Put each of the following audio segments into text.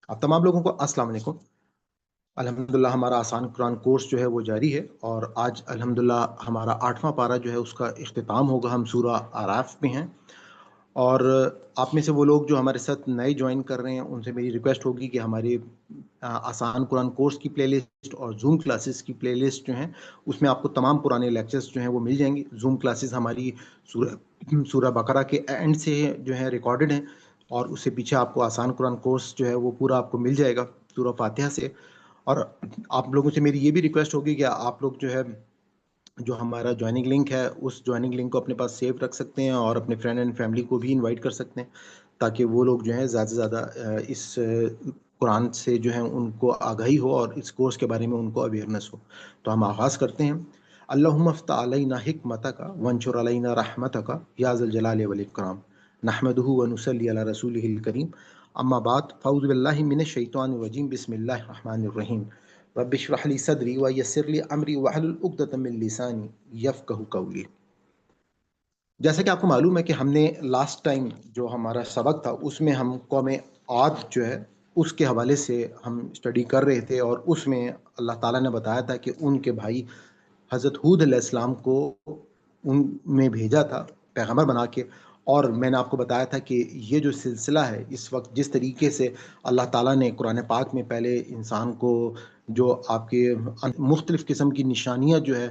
آپ تمام لوگوں کو السلام علیکم۔ الحمدللہ ہمارا آسان قرآن کورس جو ہے وہ جاری ہے، اور آج الحمدللہ ہمارا 8واں پارہ جو ہے اس کا اختتام ہوگا۔ ہم سورہ آراف میں ہیں، اور آپ میں سے وہ لوگ جو ہمارے ساتھ نئے جوائن کر رہے ہیں ان سے میری ریکویسٹ ہوگی کہ ہماری آسان قرآن کورس کی پلے لسٹ اور زوم کلاسز کی پلے لسٹ جو ہیں اس میں آپ کو تمام پرانے لیکچرز جو ہیں وہ مل جائیں گی۔ زوم کلاسز ہماری سورہ بقرہ کے اینڈ سے جو ہے ریکارڈڈ ہیں، اور اس سے پیچھے آپ کو آسان قرآن کورس جو ہے وہ پورا آپ کو مل جائے گا سورہ فاتحہ سے۔ اور آپ لوگوں سے میری یہ بھی ریکویسٹ ہوگی کہ آپ لوگ جو ہے جو ہمارا جوائننگ لنک ہے اس جوائننگ لنک کو اپنے پاس سیو رکھ سکتے ہیں، اور اپنے فرینڈ اینڈ فیملی کو بھی انوائٹ کر سکتے ہیں، تاکہ وہ لوگ جو ہیں زیادہ سے زیادہ اس قرآن سے جو ہے ان کو آگاہی ہو اور اس کورس کے بارے میں ان کو اویئرنیس ہو۔ تو ہم آغاز کرتے ہیں۔ اللہم افتح علینا حکمتک وانشر علینا رحمتک یا ذا الجلال والاکرام، نحمدہ ونصلی علی رسولہ الکریم، اما بعد فاعوذ باللہ من الشیطان الرجیم، بسم اللہ الرحمن الرحیم، رب اشرح لی صدری ویسر لی امری واحلل عقدۃ من لسانی یفقہوا قولی۔ جیسا کہ آپ کو معلوم ہے کہ ہم نے لاسٹ ٹائم جو ہمارا سبق تھا اس میں ہم قوم عاد جو ہے اس کے حوالے سے ہم اسٹڈی کر رہے تھے، اور اس میں اللہ تعالیٰ نے بتایا تھا کہ ان کے بھائی حضرت ہود علیہ السلام کو ان میں بھیجا تھا پیغمبر بنا کے۔ اور میں نے آپ کو بتایا تھا کہ یہ جو سلسلہ ہے اس وقت جس طریقے سے اللہ تعالیٰ نے قرآن پاک میں پہلے انسان کو جو آپ کے مختلف قسم کی نشانیاں جو ہے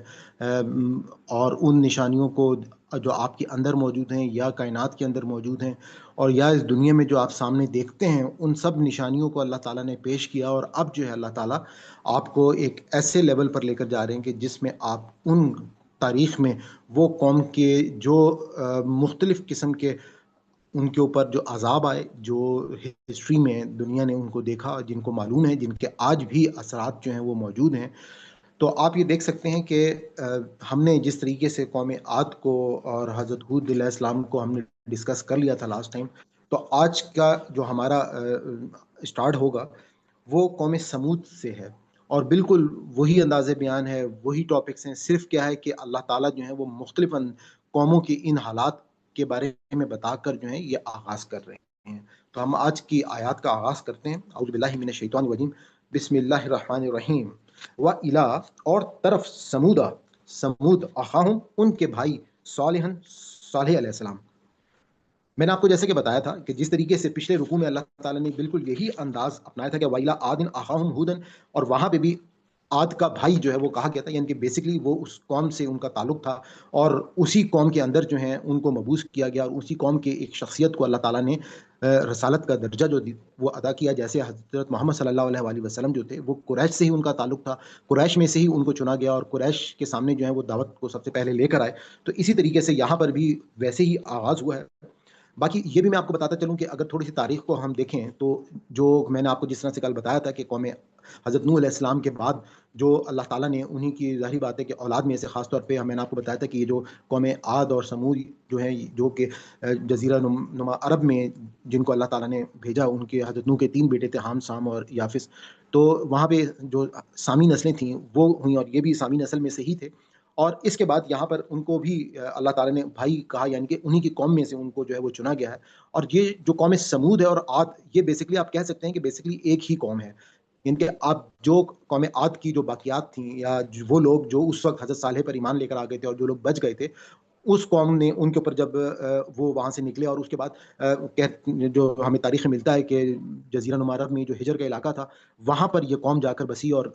اور ان نشانیوں کو جو آپ کے اندر موجود ہیں یا کائنات کے اندر موجود ہیں اور یا اس دنیا میں جو آپ سامنے دیکھتے ہیں، ان سب نشانیوں کو اللہ تعالیٰ نے پیش کیا، اور اب جو ہے اللہ تعالیٰ آپ کو ایک ایسے لیول پر لے کر جا رہے ہیں کہ جس میں آپ ان تاریخ میں وہ قوم کے جو مختلف قسم کے ان کے اوپر جو عذاب آئے، جو ہسٹری میں دنیا نے ان کو دیکھا، جن کو معلوم ہے، جن کے آج بھی اثرات جو ہیں وہ موجود ہیں۔ تو آپ یہ دیکھ سکتے ہیں کہ ہم نے جس طریقے سے قوم عاد کو اور حضرت ہود علیہ السلام کو ہم نے ڈسکس کر لیا تھا لاسٹ ٹائم، تو آج کا جو ہمارا اسٹارٹ ہوگا وہ قوم سمود سے ہے، اور بالکل وہی انداز بیان ہے، وہی ٹاپکس ہیں، صرف کیا ہے کہ اللہ تعالیٰ جو ہے وہ مختلف قوموں کے ان حالات کے بارے میں بتا کر جو ہے یہ آغاز کر رہے ہیں۔ تو ہم آج کی آیات کا آغاز کرتے ہیں۔ اعوذ باللہ من الشیطان الرجیم، بسم اللہ الرحمن الرحیم۔ وَإِلَىٰ اور طرف سمود اخاہم ان کے بھائی صالح علیہ السلام۔ میں نے آپ کو جیسے کہ بتایا تھا کہ جس طریقے سے پچھلے رکوع میں اللہ تعالیٰ نے بالکل یہی انداز اپنایا تھا کہ وَإِلَىٰ عَادٍ أَخَاهُمْ هُودًا، اور وہاں پہ بھی عاد کا بھائی جو ہے وہ کہا گیا تھا، یعنی کہ بیسکلی وہ اس قوم سے ان کا تعلق تھا، اور اسی قوم کے اندر جو ہیں ان کو مبعوث کیا گیا، اور اسی قوم کے ایک شخصیت کو اللہ تعالیٰ نے رسالت کا درجہ جو وہ ادا کیا۔ جیسے حضرت محمد صلی اللہ علیہ وسلم جو تھے وہ قریش سے ہی ان کا تعلق تھا، قریش میں سے ہی ان کو چنا گیا، اور قریش کے سامنے جو ہے وہ دعوت کو سب سے پہلے لے کر آئے۔ تو اسی طریقے سے یہاں پر بھی ویسے ہی آغاز ہوا ہے۔ باقی یہ بھی میں آپ کو بتاتا چلوں کہ اگر تھوڑی سی تاریخ کو ہم دیکھیں تو جو میں نے آپ کو جس طرح سے کل بتایا تھا کہ قوم حضرت نوح علیہ السلام کے بعد جو اللہ تعالیٰ نے انہی کی ظاہری بات ہے کہ اولاد میں سے خاص طور پہ میں نے آپ کو بتایا تھا کہ یہ جو قوم عاد اور سمود جو ہیں، جو کہ جزیرہ نما عرب میں جن کو اللہ تعالیٰ نے بھیجا، ان کے حضرت نوح کے 3 بیٹے تھے، حام، سام اور یافس۔ تو وہاں پہ جو سامی نسلیں تھیں وہ ہوئیں، اور یہ بھی سامی نسل میں سے ہی تھے، اور اس کے بعد یہاں پر ان کو بھی اللہ تعالیٰ نے بھائی کہا، یعنی کہ انہی کی قوم میں سے ان کو جو ہے وہ چنا گیا ہے۔ اور یہ جو قوم سمود ہے اور عاد، یہ بیسکلی آپ کہہ سکتے ہیں کہ بیسکلی ایک ہی قوم ہے، یعنی کہ آپ جو قوم عاد کی جو باقیات تھیں، یا وہ لوگ جو اس وقت حضرت صالح پر ایمان لے کر آ گئے تھے اور جو لوگ بچ گئے تھے، اس قوم نے ان کے اوپر جب وہ وہاں سے نکلے، اور اس کے بعد جو ہمیں تاریخ میں ملتا ہے کہ جزیرہ نما عرب میں جو ہجر کا علاقہ تھا وہاں پر یہ قوم جا کر بسی، اور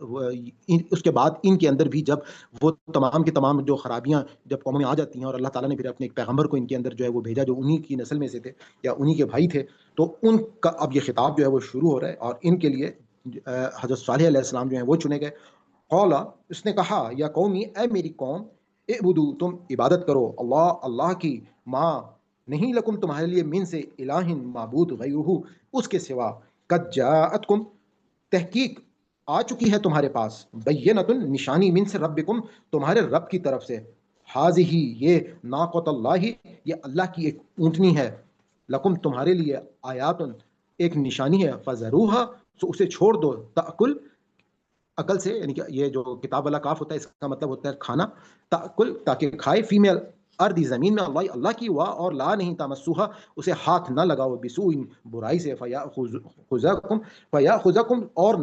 اس کے بعد ان کے اندر بھی جب وہ تمام کے تمام جو خرابیاں جب قوم میں آ جاتی ہیں، اور اللہ تعالیٰ نے پھر اپنے ایک پیغمبر کو ان کے اندر جو ہے وہ بھیجا جو انہی کی نسل میں سے تھے یا انہی کے بھائی تھے، تو ان کا اب یہ خطاب جو ہے وہ شروع ہو رہا ہے، اور ان کے لیے حضرت صالح علیہ السلام جو ہیں وہ چنے گئے۔ قولا، اس نے کہا، یا قومی، اے میری قوم، اعبدو، تم عبادت کرو، اللہ کی، ماں، نہیں، لکم، تمہارے لیے، من سے، الہ، معبود، غیرہ، اس کے سوا، قد جاءتکم، تحقیق آ چکی ہے تمہارے پاس، بینۃ، نشانی، من سے، ربکم، تمہارے رب کی طرف سے، حاذہ، یہ، ناقۃ اللہ، یہ اللہ کی ایک اونٹنی ہے، لکم، تمہارے لیے، آیات، ایک نشانی ہے، فذروہا، سو اسے چھوڑ دو، تأکل، عقل سے، یعنی کہ یہ جو کتاب والا کاف ہوتا ہے اس کا مطلب ہوتا ہے کھانا، تأکل، تاکہ کھائے، فی میں ارض زمین میں اللہ اللہ کی ہوا اور لا نہیں تمسوہا اسے ہاتھ نہ لگاؤ بسوء برائی سے فیاخذکم اور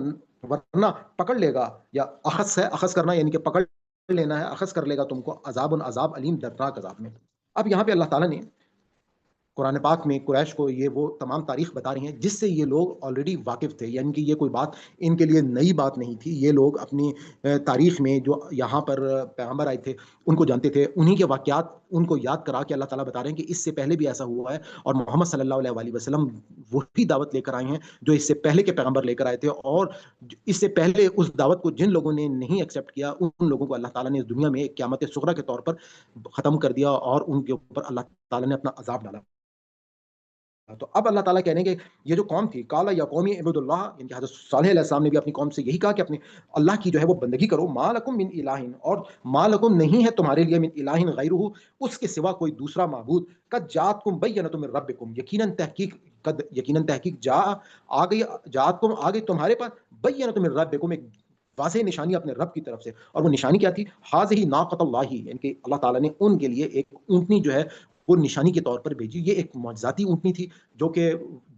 ورنہ پکڑ لے گا، یا اخذ ہے، اخذ کرنا یعنی کہ پکڑ لینا ہے، اخذ کر لے گا تم کو عذاب علیم دردناک عذاب میں۔ اب یہاں پہ اللہ تعالیٰ نے قرآن پاک میں قریش کو یہ وہ تمام تاریخ بتا رہی ہیں جس سے یہ لوگ آلریڈی واقف تھے، یعنی کہ یہ کوئی بات ان کے لیے نئی بات نہیں تھی۔ یہ لوگ اپنی تاریخ میں جو یہاں پر پیغمبر آئے تھے ان کو جانتے تھے، انہی کے واقعات ان کو یاد کرا کے اللہ تعالیٰ بتا رہے ہیں کہ اس سے پہلے بھی ایسا ہوا ہے، اور محمد صلی اللہ علیہ وآلہ وسلم وہی دعوت لے کر آئے ہیں جو اس سے پہلے کے پیغمبر لے کر آئے تھے، اور اس سے پہلے اس دعوت کو جن لوگوں نے نہیں ایکسیپٹ کیا ان لوگوں کو اللہ تعالیٰ نے اس دنیا میں ایک قیامت صغریٰ کے طور پر ختم کر دیا، اور ان کے اوپر اللہ تعالیٰ نے اپنا عذاب ڈالا۔ تو اب اللہ تعالیٰ کہنے کہ یہ جو قوم تھی، کالا یا قومی عبد اللہ، یعنی کہ حضرت صالح علیہ السلام نے بھی اپنی قوم سے یہی کہا کہ اپنے اللہ کی جو ہے وہ بندگی کرو، ما لکم من الہ، اور ما لکم نہیں ہے تمہارے لیے من الہ غیرہ، اس کے سوا کوئی دوسرا معبود، قد جاءتکم بینۃ من ربکم، یقیناً تحقیق جاءتکم آ گئی تمہارے پاس، بینۃ من ربکم، ایک واضح نشانی اپنے رب کی طرف سے، اور وہ نشانی کیا تھی؟ حاذہ ناقۃ اللہ، یعنی کہ اللہ تعالیٰ نے ان کے لیے ایک اونٹنی جو ہے وہ نشانی کے طور پر بھیجی۔ یہ ایک معجزاتی اونٹنی تھی،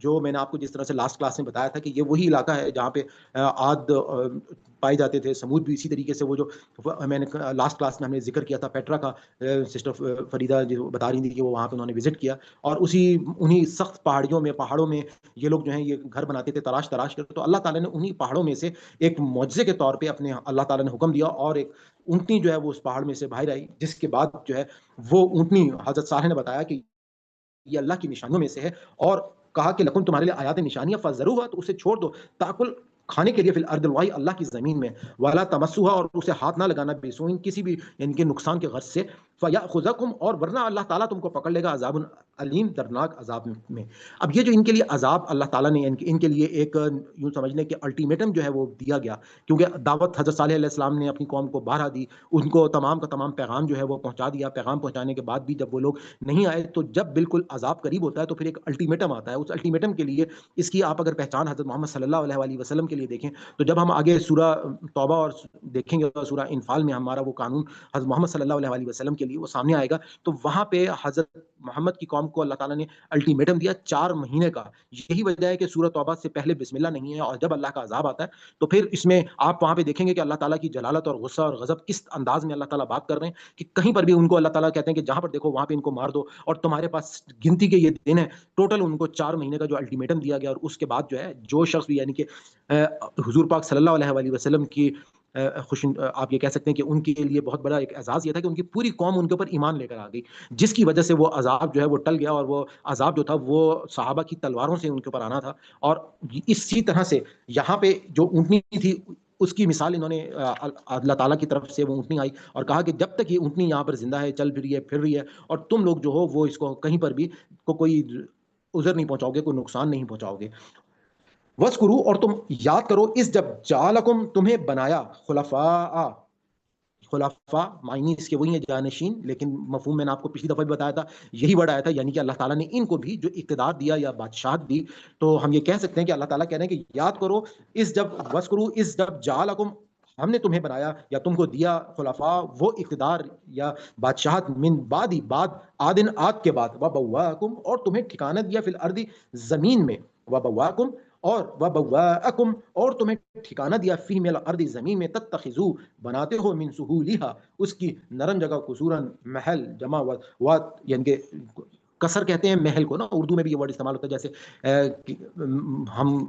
جو میں نے آپ کو جس طرح سے لاسٹ کلاس میں بتایا تھا کہ یہ وہی علاقہ ہے جہاں پہ عاد پائے جاتے تھے، سمود بھی اسی طریقے سے، وہ جو میں نے لاسٹ کلاس میں ہم نے ذکر کیا تھا پیٹرا کا، سسٹر فریدہ جو بتا رہی تھی کہ وہ وہاں پہ انہوں نے وزٹ کیا، اور انہی سخت پہاڑوں میں یہ لوگ جو ہیں یہ گھر بناتے تھے تراش کر، تو اللہ تعالیٰ نے انہی پہاڑوں میں سے ایک معجزے کے طور پہ اپنے اللہ تعالیٰ نے حکم دیا، اور ایک اونٹنی جو ہے وہ اس پہاڑ میں سے باہر آئی، جس کے بعد جو ہے وہ اونٹنی حضرت صالح نے بتایا کہ یہ اللہ کی نشانیوں میں سے ہے، اور کہا کہ لکم تمہارے لیے آیات نشانیاں، فذروها، تو اسے چھوڑ دو، تاکل کھانے کے لیے، فی الارض الوائی، اللہ کی زمین میں، والا تمسوها، اور اسے ہاتھ نہ لگانا، بسوء، کسی بھی یعنی کہ نقصان کے غرض سے، فیاخذکم، اور ورنہ اللہ تعالیٰ تم کو پکڑ لے گا، عذاب علیم، دردناک عذاب میں۔ اب یہ جو ان کے لیے عذاب اللہ تعالیٰ نے ان کے لیے ایک یوں سمجھ لیں کہ الٹیمیٹم جو ہے وہ دیا گیا، کیونکہ دعوت حضرت صالح علیہ السلام نے اپنی قوم کو بارہا دی، ان کو تمام کا تمام پیغام جو ہے وہ پہنچا دیا، پیغام پہنچانے کے بعد بھی جب وہ لوگ نہیں آئے، تو جب بالکل عذاب قریب ہوتا ہے تو پھر ایک الٹیمیٹم آتا ہے۔ اس الٹیمیٹم کے لیے اس کی آپ اگر پہچان حضرت محمد صلی اللہ علیہ وآلہ وسلم کے لیے دیکھیں تو جب ہم آگے سورہ توبہ اور دیکھیں گے، سورہ انفال میں ہمارا وہ قانون حضرت محمد صلی اللہ علیہ وآلہ وسلم کے لیے وہ سامنے آئے گا، تو وہاں پہ حضرت محمد کی قوم کو اللہ تعالیٰ نے الٹیمیٹم دیا 4 مہینے کا۔ یہی وجہ ہے کہ سورہ توبہ سے پہلے بسم اللہ نہیں ہے، اور جب اللہ کا عذاب آتا ہے تو پھر اس میں آپ وہاں پہ دیکھیں گے کہ اللہ تعالیٰ کی جلالت اور غصہ اور غضب کس انداز میں اللہ تعالیٰ بات کر رہے ہیں، کہ کہیں پر بھی ان کو اللہ تعالیٰ کہتے ہیں کہ جہاں پر دیکھو وہاں پہ ان کو مار دو، اور تمہارے پاس گنتی کے یہ دن ہے، ٹوٹل ان کو 4 مہینے کا جو الٹیمیٹم دیا گیا، اور اس کے بعد جو ہے جو شخص بھی یعنی کہ حضور پاک صلی اللہ علیہ وآلہ وسلم کی آپ یہ کہہ سکتے ہیں کہ ان کے لیے بہت بڑا ایک اعزاز یہ تھا کہ ان کی پوری قوم ان کے اوپر ایمان لے کر آ گئی، جس کی وجہ سے وہ عذاب جو ہے وہ ٹل گیا، اور وہ عذاب جو تھا وہ صحابہ کی تلواروں سے ان کے اوپر آنا تھا۔ اور اسی طرح سے یہاں پہ جو اونٹنی تھی اس کی مثال انہوں نے اللہ تعالیٰ کی طرف سے وہ اونٹنی آئی، اور کہا کہ جب تک یہ اونٹنی یہاں پر زندہ ہے، چل پھر رہی ہے، اور تم لوگ جو ہو وہ اس کو کہیں پر بھی کوئی عذر نہیں پہنچاؤ گے، کوئی نقصان نہیں پہنچاؤ گے۔ وَاذْكُرُوا، اور تم یاد کرو، اس جب جعلکم، تمہیں بنایا، خلفاء معنی اس کے وہی ہیں جانشین، لیکن مفہوم میں نے آپ کو پچھلی دفعہ بھی بتایا تھا یہی ورڈ آیا تھا، یعنی کہ اللہ تعالیٰ نے ان کو بھی جو اقتدار دیا یا بادشاہت دی، تو ہم یہ کہہ سکتے ہیں کہ اللہ تعالیٰ کہہ رہے ہیں کہ یاد کرو اس جب جعلکم، ہم نے تمہیں بنایا یا تم کو دیا، خلفاء، وہ اقتدار یا بادشاہت، من بعد عاد کے بعد، وبواکم، اور تمہیں ٹھکانہ دیا، فی الارض، زمین میں، وبواکم، وبواکم، اور تمہیں ٹھکانہ دیا، فی من الارض، زمین میں، تتخذو، بناتے ہو، من سہولہا، اس کی نرم جگہ، قصورا، محل، جمع یعنی کہ قصر کہتے ہیں محل کو نا، اردو میں بھی یہ ورڈ استعمال ہوتا ہے، جیسے ہم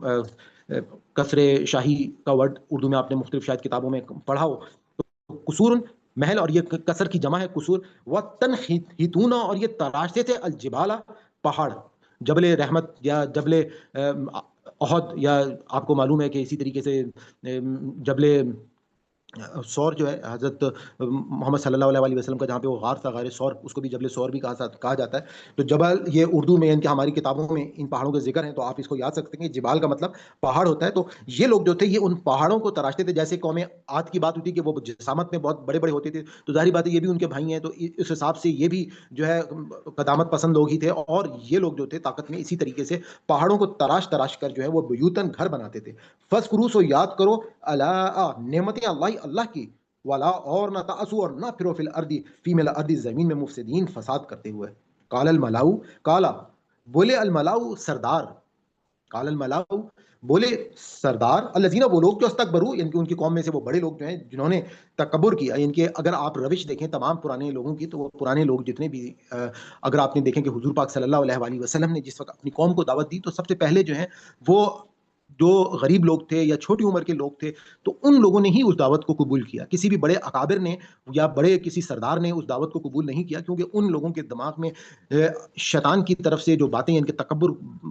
قصر شاہی کا ورڈ اردو میں آپ نے مختلف شاید کتابوں میں پڑھا ہو، تو قصور محل، اور یہ قصر کی جمع ہے قصور، وَتَنْحِتُونَ، اور یہ تراشتے تھے، الجبال، پہاڑ، جبل رحمت یا جبل احد، یا آپ کو معلوم ہے کہ اسی طریقے سے جبل سور جو ہے حضرت محمد صلی اللہ علیہ وسلم کا، جہاں پہ وہ غار تھا، غار سور، اس کو بھی جبل سور بھی کہا جاتا ہے۔ تو جبل یہ اردو میں ان کی ہماری کتابوں میں ان پہاڑوں کے ذکر ہیں، تو آپ اس کو یاد سکتے ہیں کہ جبال کا مطلب پہاڑ ہوتا ہے۔ تو یہ لوگ جو تھے یہ ان پہاڑوں کو تراشتے تھے، جیسے قوم عاد کی بات ہوتی ہے کہ وہ جسامت میں بہت بڑے بڑے ہوتے تھے، تو ظاہری بات ہے یہ بھی ان کے بھائی ہیں، تو اس حساب سے یہ بھی جو ہے قدامت پسند لوگ ہی تھے، اور یہ لوگ جو تھے طاقت میں اسی طریقے سے پہاڑوں کو تراش کر جو ہے وہ بیوتن، گھر بناتے تھے۔ فذکروا، سو یاد کرو، نعمتیں اللہ کی، ولا اور نہ تعصوا اور نہ پھرو فی الارض فی مل الارض زمین میں مفسدین فساد کرتے ہوئے. قال الملاؤ کالا بولے الملاؤ سردار قال الملاؤ بولے سردار الذین وہ لوگ جو استکبروا یعنی کہ ان کی قوم میں سے وہ بڑے لوگ جو ہیں جنہوں نے تکبر کیا. یعنی کہ اگر آپ روش دیکھیں تمام پرانے لوگوں کی تو وہ پرانے لوگ جتنے بھی اگر آپ نے دیکھیں کہ حضور پاک صلی اللہ علیہ وآلہ وسلم نے جس وقت اپنی قوم کو دعوت دی تو سب سے پہلے جو ہیں وہ جو غریب لوگ تھے یا چھوٹی عمر کے لوگ تھے تو ان لوگوں نے ہی اس دعوت کو قبول کیا. کسی بھی بڑے اکابر نے یا بڑے کسی سردار نے اس دعوت کو قبول نہیں کیا کیونکہ ان لوگوں کے دماغ میں شیطان کی طرف سے جو باتیں ان کے تکبر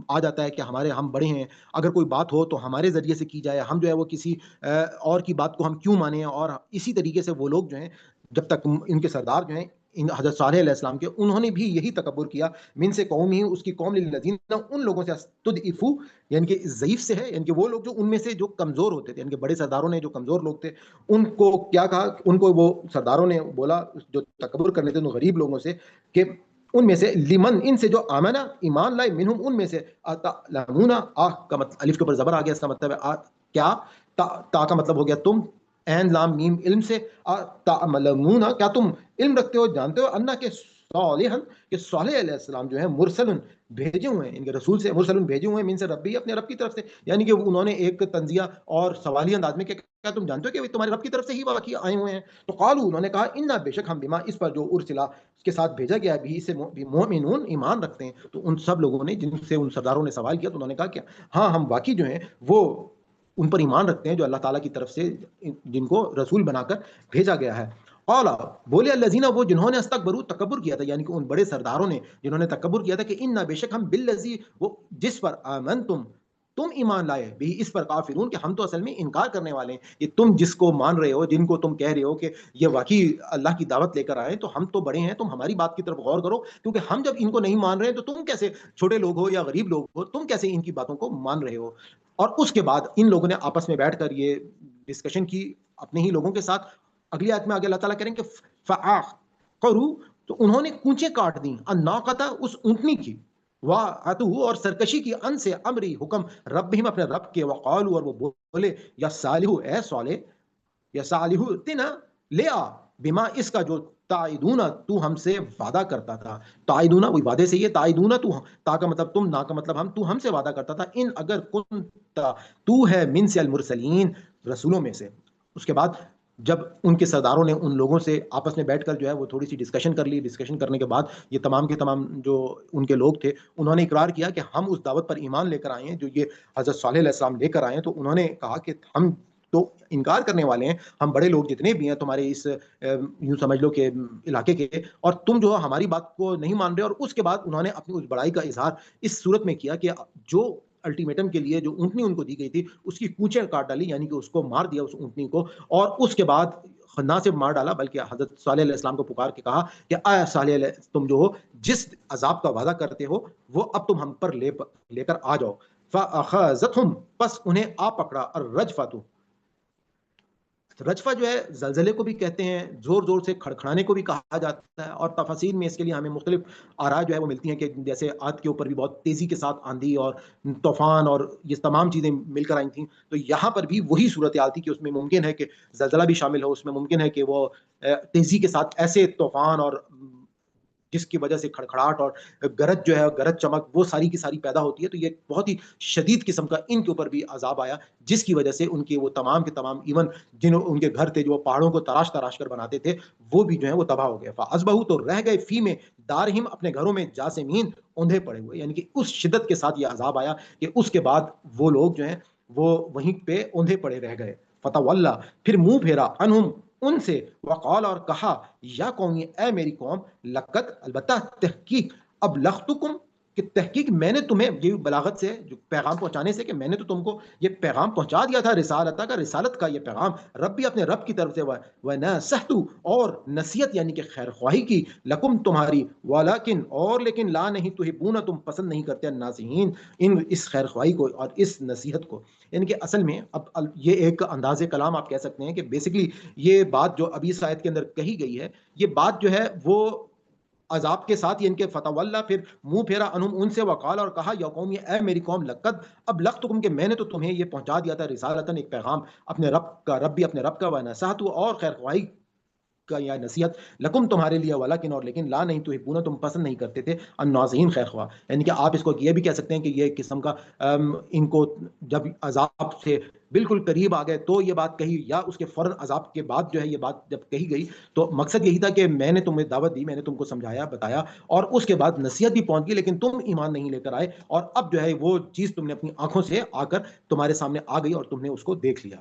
آ جاتا ہے کہ ہم بڑے ہیں, اگر کوئی بات ہو تو ہمارے ذریعے سے کی جائے, ہم جو ہے وہ کسی اور کی بات کو ہم کیوں مانیں. اور اسی طریقے سے وہ لوگ جو ہیں جب تک ان کے سردار جو ہیں ان حضرت صالح علیہ السلام کے انہوں نے بھی یہی تکبر کیا. من سے قوم ہی اس کی قوم للذین ان لوگوں سے تدعفو یعنی کہ ضعیف سے ہے یعنی کہ وہ لوگ جو ان میں سے جو کمزور ہوتے تھے یعنی کہ بڑے سرداروں نے جو کمزور لوگ تھے ان کو کیا کہا, ان کو وہ سرداروں نے بولا جو تکبر کرنے تھے ان غریب لوگوں سے کہ ان میں سے لمن ان سے جو آمنا ایمان لائے منہم ان میں سے تعلمون کا مطلب الف کے اوپر زبر آ گیا, اس کا مطلب ہے کیا, تا کا مطلب ہو گیا تم, این لام میم علم سے, تعلمون کیا تم علم رکھتے ہو جانتے ہو, انا کے صالحن کہ صالح علیہ السلام جو ہیں مرسلن بھیجے ہوئے ہیں ان کے رسول سے, مرسلن بھیجے ہوئے ہیں من سے ربی اپنے رب کی طرف سے. یعنی کہ انہوں نے ایک تنزیہ اور سوالی انداز میں کہ کیا تم جانتے ہو کہ تمہارے رب کی طرف سے ہی واقعی آئے ہوئے ہیں. تو قالوا انہوں نے کہا انا بے شک ہم بما اس پر جو ارسلا اس کے ساتھ بھیجا گیا بھی اسے مومنون ایمان رکھتے ہیں. تو ان سب لوگوں نے جن سے ان سرداروں نے سوال کیا تو انہوں نے کہا کہ ہاں ہم واقعی جو ہیں وہ ان پر ایمان رکھتے ہیں جو اللہ تعالیٰ کی طرف سے جن کو رسول بنا کر بھیجا گیا ہے. اولا بولے الذین وہ جنہوں نے استکبروا تکبر کیا تھا یعنی کہ ان بڑے سرداروں نے جنہوں نے تکبر کیا تھا کہ ان بے شک ہم بالذی وہ جس پر آمنتم تم ایمان لائے بھی اس پر کافرون کہ ہم تو اصل میں انکار کرنے والے ہیں. یہ تم جس کو مان رہے ہو جن کو تم کہہ رہے ہو کہ یہ واقعی اللہ کی دعوت لے کر آئے تو ہم تو بڑے ہیں, تم ہماری بات کی طرف غور کرو کیونکہ ہم جب ان کو نہیں مان رہے ہیں تو تم کیسے چھوٹے لوگ ہو یا غریب لوگ ہو تم کیسے ان کی باتوں کو مان رہے ہو. اور اس کے بعد ان لوگوں نے آپس میں بیٹھ کر یہ ڈسکشن کی اپنے ہی لوگوں کے ساتھ. اگلی آیت میں آگے اللہ تعالیٰ کریں کہ فعقروا تو انہوں نے کونچیں کاٹ دیں الناقۃ اس اونٹنی کی, وعتوا اور سرکشی کی ان سے امری حکم ربہم اپنے رب کے, وقالوا اور وہ بولے یا صالح اے صالح یا صالح تنا لے آ بما اس کا جو تعیدون تو ہم سے وعدہ کرتا تھا. تعیدون وہی وعدے سے, یہ تعیدون تو تا کا مطلب تم, نا کا مطلب ہم, تو ہم سے وعدہ کرتا تھا ان اگر کنت تو ہے من سے المرسلین رسولوں میں سے. اس کے بعد جب ان کے سرداروں نے ان لوگوں سے آپس میں بیٹھ کر جو ہے وہ تھوڑی سی ڈسکشن کر لی, ڈسکشن کرنے کے بعد یہ تمام کے تمام جو ان کے لوگ تھے انہوں نے اقرار کیا کہ ہم اس دعوت پر ایمان لے کر آئے ہیں جو یہ حضرت صالح علیہ السلام لے کر آئے ہیں. تو انہوں نے کہا کہ ہم تو انکار کرنے والے ہیں, ہم بڑے لوگ جتنے بھی ہیں تمہارے اس یوں سمجھ لو کہ علاقے کے, اور تم جو ہماری بات کو نہیں مان رہے. اور اس کے بعد انہوں نے اپنی اس بڑائی کا اظہار اس صورت میں کیا کہ جو الٹیمیٹم کے لیے جو اونٹنی ان کو دی گئی تھی اس کی کوچیں کاٹ ڈالی یعنی کہ اس کو مار دیا اس اونٹنی کو. اور اس کے بعد نہ صرف مار ڈالا بلکہ حضرت صالح علیہ السلام کو پکار کے کہا کہ اے صالح علیہ تم جو ہو جس عذاب کا وعدہ کرتے ہو وہ اب تم ہم پر لے کر آ جاؤ. فاخذتهم پس انہیں آ پکڑا. الرجفۃ رجفہ جو ہے زلزلے کو بھی کہتے ہیں, زور زور سے کھڑکھڑانے کو بھی کہا جاتا ہے. اور تفاسیر میں اس کے لیے ہمیں مختلف آراء جو ہے وہ ملتی ہیں کہ جیسے عاد کے اوپر بھی بہت تیزی کے ساتھ آندھی اور طوفان اور یہ تمام چیزیں مل کر آئی تھیں. تو یہاں پر بھی وہی صورتحال تھی کہ اس میں ممکن ہے کہ زلزلہ بھی شامل ہو, اس میں ممکن ہے کہ وہ تیزی کے ساتھ ایسے طوفان اور جس کی وجہ سے کھڑکھڑاہٹ اور گرج جو ہے گرج چمک وہ ساری کی ساری پیدا ہوتی ہے. تو یہ بہت ہی شدید قسم کا ان کے اوپر بھی عذاب آیا جس کی وجہ سے ان کے وہ تمام کے تمام ایون جن ان کے گھر تھے جو پہاڑوں کو تراش تراش کر بناتے تھے وہ بھی جو ہے وہ تباہ ہو گئے. فاصبحوا تو رہ گئے فی میں دارہم اپنے گھروں میں جاسمین اوندھے پڑے ہوئے. یعنی کہ اس شدت کے ساتھ یہ عذاب آیا کہ اس کے بعد وہ لوگ جو ہیں وہ وہیں پہ اوندھے پڑے رہ گئے. فتولا پھر منہ پھیرا عنہم ان سے, وقال اور کہا یا قومی اے میری قوم, لقد البتہ تحقیق اب لختکم کہ تحقیق میں نے تمہیں, یہ بلاغت سے جو پیغام پہنچانے سے کہ میں نے تو تم کو یہ پیغام پہنچا دیا تھا رسالت کا, رسالت کا یہ پیغام ربی اپنے رب کی طرف سے ونصحت اور نصیحت یعنی کہ خیر خواہی کی لکم تمہاری, ولکن اور لیکن لا نہیں تحبون تم پسند نہیں کرتے الناصحین ان اس خیر خواہی کو اور اس نصیحت کو. یعنی کہ اصل میں اب یہ ایک انداز کلام آپ کہہ سکتے ہیں کہ بیسیکلی یہ بات جو ابھی اس آیت کے اندر کہی گئی ہے یہ بات جو ہے وہ عذاب کے ساتھ یہ ان کے فتح پھر منہ پھیرا انہم ان سے، وقال اور کہا یا قوم اے میری قوم لقد ابلغتکم کہ میں نے تو تمہیں یہ پہنچا دیا تھا رسالتاً ایک پیغام اپنے رب کا، رب بھی اپنے رب کا، ونصحت اور خیر خواہی کا یا نصیحت، لکم تمہارے لیے، ولکن اور لیکن لا نہیں تحبون تم پسند نہیں کرتے تھے الناصحین خیر خواہ، یعنی کہ آپ اس کو یہ بھی کہہ سکتے ہیں کہ یہ ایک قسم کا ان کو جب عذاب سے بالکل قریب آ گئے تو یہ بات کہی، یا اس کے فوراً عذاب کے بعد جو ہے یہ بات جب کہی گئی تو مقصد یہی تھا کہ میں نے تمہیں دعوت دی، میں نے تم کو سمجھایا بتایا اور اس کے بعد نصیحت بھی پہنچ گئی، لیکن تم ایمان نہیں لے کر آئے، اور اب جو ہے وہ چیز تم نے اپنی آنکھوں سے آ کر تمہارے سامنے آ گئی اور تم نے اس کو دیکھ لیا۔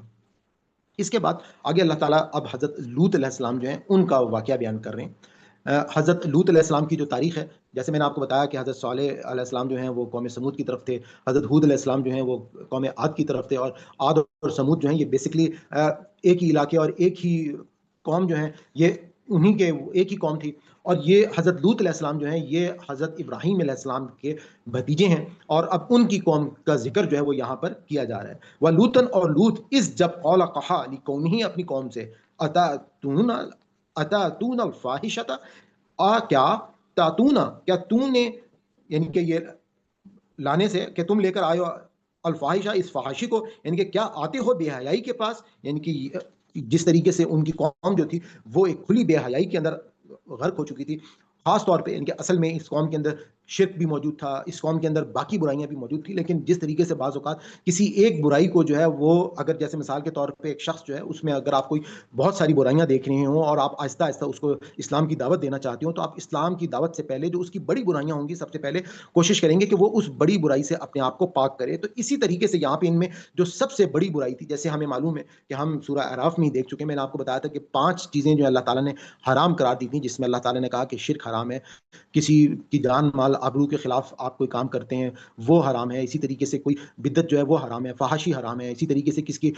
اس کے بعد آگے اللہ تعالیٰ اب حضرت لوط علیہ السلام جو ہیں ان کا واقعہ بیان کر رہے ہیں۔ حضرت لوط علیہ السلام کی جو تاریخ ہے، جیسے میں نے آپ کو بتایا کہ حضرت صالح علیہ السلام جو ہیں وہ قوم سمود کی طرف تھے، حضرت ہود علیہ السلام جو ہیں وہ قوم عاد کی طرف تھے، اور عاد اور سمود جو ہیں یہ بیسکلی ایک ہی علاقے اور ایک ہی قوم جو ہیں، یہ انہی کے ایک ہی قوم تھی، اور یہ حضرت لوط علیہ السلام جو ہیں یہ حضرت ابراہیم علیہ السلام کے بھتیجے ہیں، اور اب ان کی قوم کا ذکر جو ہے وہ یہاں پر کیا جا رہا ہے۔ وَلُوطًا اور لوط اس جب قول کہا لقومہ اپنی قوم سے، اتاتون الفاحشۃ کیا تاتونا کیا تم نے، یعنی کہ یہ لانے سے کہ تم لے کر آئے ہو الفاحشہ اس فحاشی کو، یعنی کہ کیا آتے ہو بے حیائی کے پاس، یعنی کہ جس طریقے سے ان کی قوم جو تھی وہ ایک کھلی بے حیائی کے اندر غرق ہو چکی تھی، خاص طور پہ ان کے اصل میں اس قوم کے اندر شرک بھی موجود تھا، اس قوم کے اندر باقی برائیاں بھی موجود تھیں، لیکن جس طریقے سے بعض اوقات کسی ایک برائی کو جو ہے وہ اگر جیسے مثال کے طور پہ ایک شخص جو ہے اس میں اگر آپ کوئی بہت ساری برائیاں دیکھ رہے ہوں اور آپ آہستہ آہستہ اس کو اسلام کی دعوت دینا چاہتے ہوں، تو آپ اسلام کی دعوت سے پہلے جو اس کی بڑی برائیاں ہوں گی سب سے پہلے کوشش کریں گے کہ وہ اس بڑی برائی سے اپنے آپ کو پاک کرے۔ تو اسی طریقے سے یہاں پہ ان میں جو سب سے بڑی برائی تھی، جیسے ہمیں معلوم ہے کہ ہم سورہ اعراف میں ہی دیکھ چکے ہیں، میں نے آپ کو بتایا تھا کہ 5 چیزیں جو اللہ تعالیٰ نے حرام قرار دی تھیں، جس میں اللہ تعالیٰ نے کہا کہ شرک حرام ہے، کسی کی جان مال آبرو کے خلاف آپ کوئی کام کرتے ہیں وہ حرام ہے، اسی طریقے سے کوئی بدعت جو ہے وہ حرام ہے، فحاشی حرام ہے، اسی طریقے سے کس کی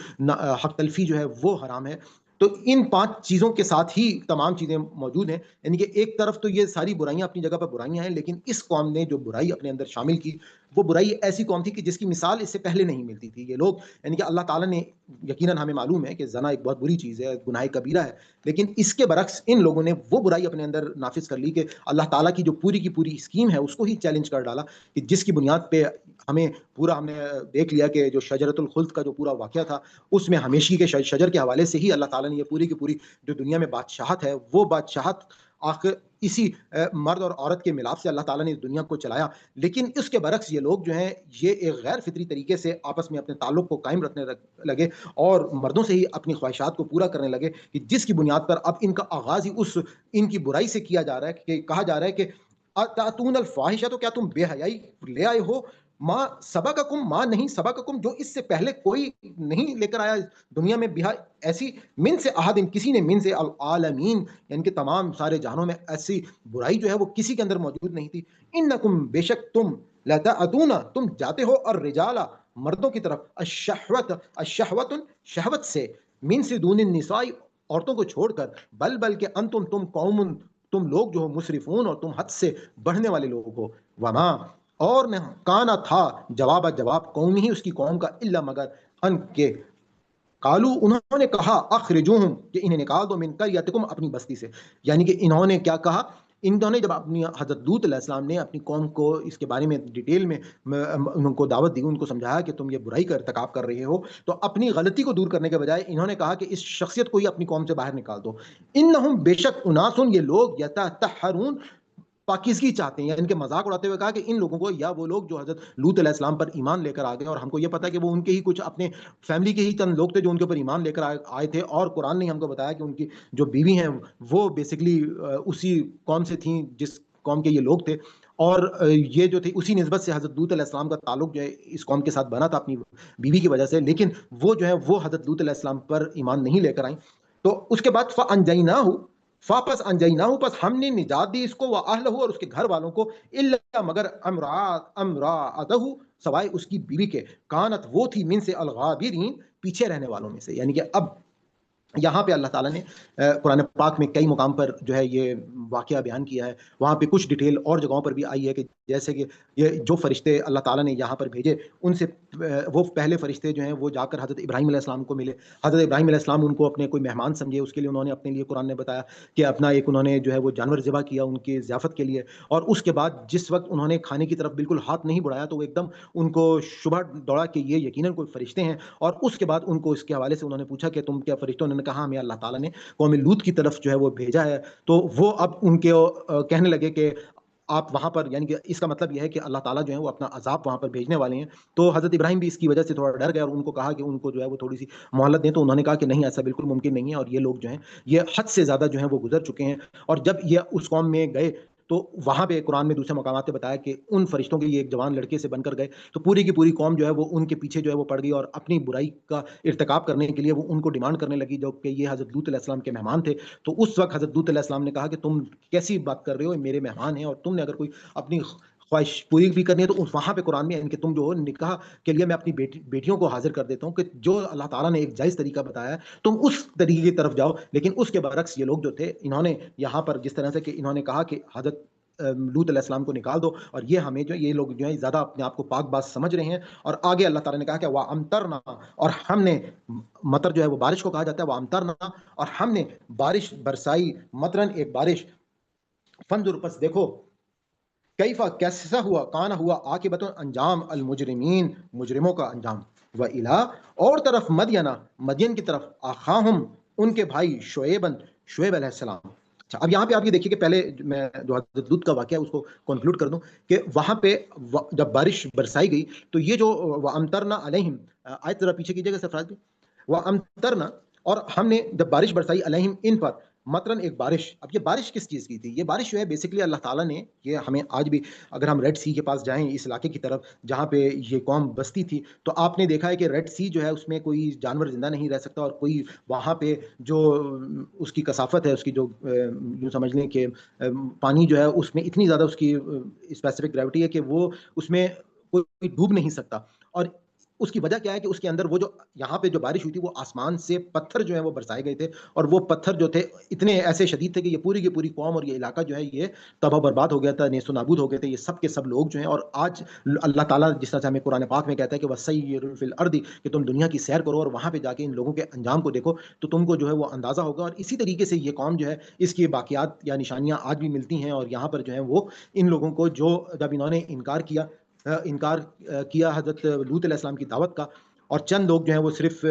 حق تلفی جو ہے وہ حرام ہے۔ تو ان 5 چیزوں کے ساتھ ہی تمام چیزیں موجود ہیں، یعنی کہ ایک طرف تو یہ ساری برائیاں اپنی جگہ پر برائیاں ہیں، لیکن اس قوم نے جو برائی اپنے اندر شامل کی وہ برائی ایسی قوم تھی کہ جس کی مثال اس سے پہلے نہیں ملتی تھی۔ یہ لوگ یعنی کہ اللہ تعالیٰ نے یقیناً ہمیں معلوم ہے کہ زنا ایک بہت بری چیز ہے، گناہ کبیرہ ہے، لیکن اس کے برعکس ان لوگوں نے وہ برائی اپنے اندر نافذ کر لی کہ اللہ تعالیٰ کی جو پوری کی پوری اسکیم ہے اس کو ہی چیلنج کر ڈالا، کہ جس کی بنیاد پہ ہم نے دیکھ لیا کہ جو شجرۃ الخلد کا جو پورا واقعہ تھا اس میں ہمیشگی کے شجر کے حوالے سے ہی اللہ تعالیٰ نے یہ پوری کی پوری جو دنیا میں بادشاہت ہے وہ بادشاہت آخر اسی مرد اور عورت کے ملاپ سے اللہ تعالیٰ نے اس دنیا کو چلایا۔ لیکن اس کے برعکس یہ لوگ جو ہیں یہ ایک غیر فطری طریقے سے آپس میں اپنے تعلق کو قائم رکھنے لگے اور مردوں سے ہی اپنی خواہشات کو پورا کرنے لگے، کہ جس کی بنیاد پر اب ان کا آغاز ہی اس ان کی برائی سے کیا جا رہا ہے، کہ کہا جا رہا ہے کہ اتاتون الفاحشہ، تو کیا تم بے حیائی لے آئے ہو، ماں سبقکم، ماں نہیں سبقکم، جو اس سے پہلے کوئی نہیں لے کر آیا دنیا میں بہا ایسی من سے احد، کسی نے من سے العالمین، یعنی کہ تمام سارے جہانوں میں ایسی برائی جو ہے وہ کسی کے اندر موجود نہیں تھی۔ انکم بے شک تم لتأتون تم جاتے ہو اور رجالا مردوں کی طرف، الشہوت شہوت سے، من سے دون النساء عورتوں کو چھوڑ کر، بل کہ انتم تم قوم تم لوگ جو ہو مسرفون اور تم حد سے بڑھنے والے لوگ ہو، وما اور نہ کانا تھا جواب قوم ہی اس کی قوم کا، الا مگر ان کے قالو انہوں نے کہا اخرجوہم کہ انہیں نکال دو من قریتکم اپنی بستی سے، یعنی کہ انہوں نے کیا کہا، انہوں نے جب اپنی حضرت لوط علیہ السلام نے اپنی قوم کو اس کے بارے میں ڈیٹیل میں ان کو دعوت دی، ان کو سمجھایا کہ تم یہ برائی کا ارتکاب کر رہے ہو، تو اپنی غلطی کو دور کرنے کے بجائے انہوں نے کہا کہ اس شخصیت کو ہی اپنی قوم سے باہر نکال دو۔ انہم بے شک اناسن یہ لوگ یتطہرون پاکیزگی چاہتے ہیں، یا ان کے مذاق اڑاتے ہوئے کہا کہ ان لوگوں کو، یا وہ لوگ جو حضرت لوط علیہ السلام پر ایمان لے کر آ گئے، اور ہم کو یہ پتا ہے کہ وہ ان کے ہی کچھ اپنے فیملی کے ہی چند لوگ تھے جو ان کے اوپر ایمان لے کر آئے تھے، اور قرآن نے ہم کو بتایا کہ ان کی جو بیوی ہیں وہ بیسکلی اسی قوم سے تھیں جس قوم کے یہ لوگ تھے، اور یہ جو تھی اسی نسبت سے حضرت لوط علیہ السلام کا تعلق جو ہے اس قوم کے ساتھ بنا تھا اپنی بیوی کی وجہ سے، لیکن وہ جو ہے وہ حضرت لوط علیہ السلام پر ایمان نہیں لے کر آئیں۔ تو اس کے بعد فَأَنجَيْنَاهُ واپس انجیناہو پس ہم نے نجات دی اس کو، واہلہ اور اس کے گھر والوں کو، الا مگر امراتہ سوائے اس کی بیوی کے، کانت وہ تھی من سے الغابرین پیچھے رہنے والوں میں سے۔ یعنی کہ اب یہاں پہ اللہ تعالیٰ نے قرآن پاک میں کئی مقام پر جو ہے یہ واقعہ بیان کیا ہے، وہاں پہ کچھ ڈیٹیل اور جگہوں پر بھی آئی ہے کہ جیسے کہ یہ جو فرشتے اللہ تعالیٰ نے یہاں پر بھیجے ان سے وہ پہلے فرشتے جو ہیں وہ جا کر حضرت ابراہیم علیہ السلام کو ملے. حضرت ابراہیم علیہ السلام ان کو اپنے کوئی مہمان سمجھے, اس کے لیے انہوں نے اپنے لیے قرآن نے بتایا کہ اپنا ایک انہوں نے جو ہے وہ جانور ذبح کیا ان کی ضیافت کے لیے, اور اس کے بعد جس وقت انہوں نے کھانے کی طرف بالکل ہاتھ نہیں بڑھایا تو وہ ایک دم ان کو شبہ دوڑا کہ یہ یقیناً کوئی فرشتے ہیں. اور اس کے بعد ان کو اس کے حوالے سے انہوں نے پوچھا کہ تم کیا فرشتوں, انہوں نے کہا ہمیں اللہ تعالیٰ نے قوم لوط کی طرف جو ہے وہ بھیجا ہے. تو وہ اب ان کے کہنے لگے کہ آپ وہاں پر, یعنی کہ اس کا مطلب یہ ہے کہ اللہ تعالیٰ جو ہے وہ اپنا عذاب وہاں پر بھیجنے والے ہیں. تو حضرت ابراہیم بھی اس کی وجہ سے تھوڑا ڈر گئے اور ان کو کہا کہ ان کو جو ہے وہ تھوڑی سی مہلت دیں. تو انہوں نے کہا کہ نہیں, ایسا بالکل ممکن نہیں ہے, اور یہ لوگ جو ہیں یہ حد سے زیادہ جو ہیں وہ گزر چکے ہیں. اور جب یہ اس قوم میں گئے تو وہاں پہ قرآن میں دوسرے مقامات پہ بتایا کہ ان فرشتوں کے یہ ایک جوان لڑکے سے بن کر گئے تو پوری کی پوری قوم جو ہے وہ ان کے پیچھے جو ہے وہ پڑ گئی اور اپنی برائی کا ارتکاب کرنے کے لیے وہ ان کو ڈیمانڈ کرنے لگی, جو کہ یہ حضرت لوط علیہ السلام کے مہمان تھے. تو اس وقت حضرت لوط علیہ السلام نے کہا کہ تم کیسی بات کر رہے ہو, میرے مہمان ہیں, اور تم نے اگر کوئی اپنی خواہش پوری بھی کرنی ہے تو وہاں پہ قرآن میں ان کے تم جو ہو نکاح کے لیے میں اپنی بیٹیوں کو حاضر کر دیتا ہوں کہ جو اللہ تعالیٰ نے ایک جائز طریقہ بتایا ہے تم اس طریقے کی طرف جاؤ. لیکن اس کے برعکس یہ لوگ جو تھے انہوں نے یہاں پر جس طرح سے کہ انہوں نے کہا کہ حضرت لوط علیہ السلام کو نکال دو, اور یہ ہمیں جو یہ لوگ جو ہے زیادہ اپنے آپ کو پاک باز سمجھ رہے ہیں. اور آگے اللہ تعالیٰ نے کہا کہ وَأَمْطَرْنَا, اور ہم نے, مطر جو ہے وہ بارش کو کہا جاتا ہے, وَأَمْطَرْنَا, اور ہم نے بارش برسائی, مطرن ایک بارش, فنظر پس دیکھو, کیفا کیسا ہوا, کانا ہوا, عاقبت انجام, المجرمین مجرموں کا انجام, وَإِلَىٰ, اور طرف مدینہ, مدین کی طرف, آخاہم ان کے بھائی, شعیبن شعیب علیہ السلام. اچھا, اب یہاں پہ آپ یہ دیکھیے کہ پہلے میں جو حضرت لوط کا واقعہ ہے اس کو کنکلوڈ کر دوں کہ وہاں پہ جب بارش برسائی گئی تو یہ جو وَأَمْطَرْنَا عَلَيْهِمْ, آیت ذرا پیچھے کیجیے گا سرفراز بھی, وَأَمْطَرْنَا, اور ہم نے جب بارش برسائی علیہم ان پر, مطرن ایک بارش. اب یہ بارش کس چیز کی تھی؟ یہ بارش جو ہے بیسکلی اللہ تعالیٰ نے, یہ ہمیں آج بھی اگر ہم ریڈ سی کے پاس جائیں اس علاقے کی طرف جہاں پہ یہ قوم بستی تھی تو آپ نے دیکھا ہے کہ ریڈ سی جو ہے اس میں کوئی جانور زندہ نہیں رہ سکتا, اور کوئی وہاں پہ جو اس کی کثافت ہے, اس کی جو یوں سمجھ لیں کہ پانی جو ہے اس میں اتنی زیادہ اس کی اسپیسیفک گریوٹی ہے کہ وہ اس میں کوئی ڈوب نہیں سکتا. اور اس کی وجہ کیا ہے کہ اس کے اندر وہ جو یہاں پہ جو بارش ہوئی تھی وہ آسمان سے پتھر جو ہے وہ برسائے گئے تھے, اور وہ پتھر جو تھے اتنے ایسے شدید تھے کہ یہ پوری کی پوری قوم اور یہ علاقہ جو ہے یہ تباہ برباد ہو گیا تھا, نیست و نابود ہو گئے تھے یہ سب کے سب لوگ جو ہیں. اور آج اللہ تعالیٰ جس طرح سے ہمیں قرآن پاک میں کہتا ہے کہ وَسَيِّرْ فِي الْأَرْضِ, کہ تم دنیا کی سیر کرو اور وہاں پہ جا کے ان لوگوں کے انجام کو دیکھو تو تم کو جو ہے وہ اندازہ ہوگا. اور اسی طریقے سے یہ قوم جو ہے اس کی باقیات یا نشانیاں آج بھی ملتی ہیں, اور یہاں پر جو ہے وہ ان لوگوں کو جو جب انہوں نے انکار کیا حضرت لوط علیہ السلام کی دعوت کا, اور چند لوگ جو ہیں وہ صرف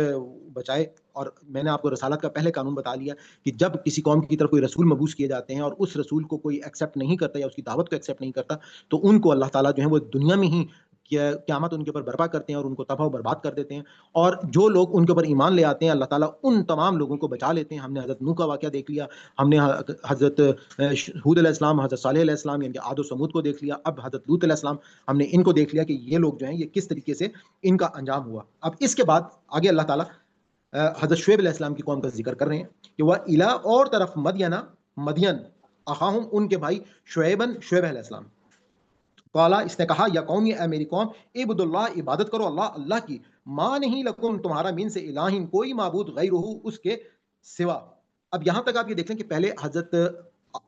بچائے. اور میں نے آپ کو رسالت کا پہلے قانون بتا لیا کہ جب کسی قوم کی طرف کوئی رسول مبعوث کیے جاتے ہیں اور اس رسول کو کوئی ایکسیپٹ نہیں کرتا یا اس کی دعوت کو ایکسیپٹ نہیں کرتا تو ان کو اللہ تعالیٰ جو ہے وہ دنیا میں ہی قیامت ان کے اوپر برپا کرتے ہیں اور ان کو تباہ و برباد کر دیتے ہیں. اور جو لوگ ان کے اوپر ایمان لے آتے ہیں اللہ تعالیٰ ان تمام لوگوں کو بچا لیتے ہیں. ہم نے حضرت نوح کا واقعہ دیکھ لیا, ہم نے حضرت ہود علیہ السلام, حضرت صالح علیہ السلام یعنی عاد و سمود کو دیکھ لیا, اب حضرت لوط علیہ السلام ہم نے ان کو دیکھ لیا کہ یہ لوگ جو ہیں یہ کس طریقے سے ان کا انجام ہوا. اب اس کے بعد آگے اللہ تعالیٰ حضرت شعیب علیہ السلام کی قوم کا ذکر کر رہے ہیں کہ وہ الا, اور طرف مدینہ, مدین, اخاہم ان کے بھائی, شعیبن شعیب علیہ السلام, قالا اس نے کہا, یا قوم, اے میری قوم, عبد اللہ عبادت کرو اللہ کی, ما نہیں لکم تمہارا من سے الہین کوئی معبود غیرہ اس کے سوا. اب یہاں تک آپ یہ دیکھ لیں کہ پہلے حضرت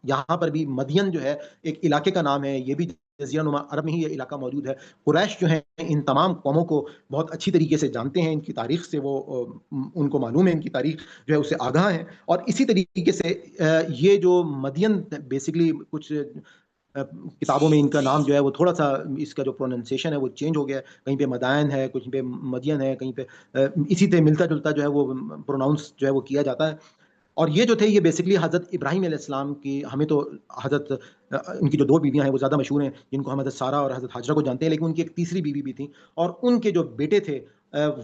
یہاں پر بھی مدین جو ہے ایک علاقے کا نام ہے, یہ بھی جزیرہ نما عرب میں ہی یہ علاقہ موجود ہے. قریش جو ہیں ان تمام قوموں کو بہت اچھی طریقے سے جانتے ہیں, ان کی تاریخ سے وہ ان کو معلوم ہے, ان کی تاریخ جو ہے اسے آگاہ ہے. اور اسی طریقے سے یہ جو مدین بیسکلی کچھ کتابوں میں ان کا نام جو ہے وہ تھوڑا سا اس کا جو پروننسیشن ہے وہ چینج ہو گیا ہے, کہیں پہ مدائن ہے, کہیں پہ مدین ہے, کہیں پہ اسی طرح ملتا جلتا جو ہے وہ پروناؤنس جو ہے وہ کیا جاتا ہے. اور یہ جو تھے یہ بیسکلی حضرت ابراہیم علیہ السلام کی, ہمیں تو حضرت ان کی جو دو بیویاں ہیں وہ زیادہ مشہور ہیں جن کو ہم حضرت سارہ اور حضرت حاجرہ کو جانتے ہیں, لیکن ان کی ایک تیسری بیوی بھی تھی اور ان کے جو بیٹے تھے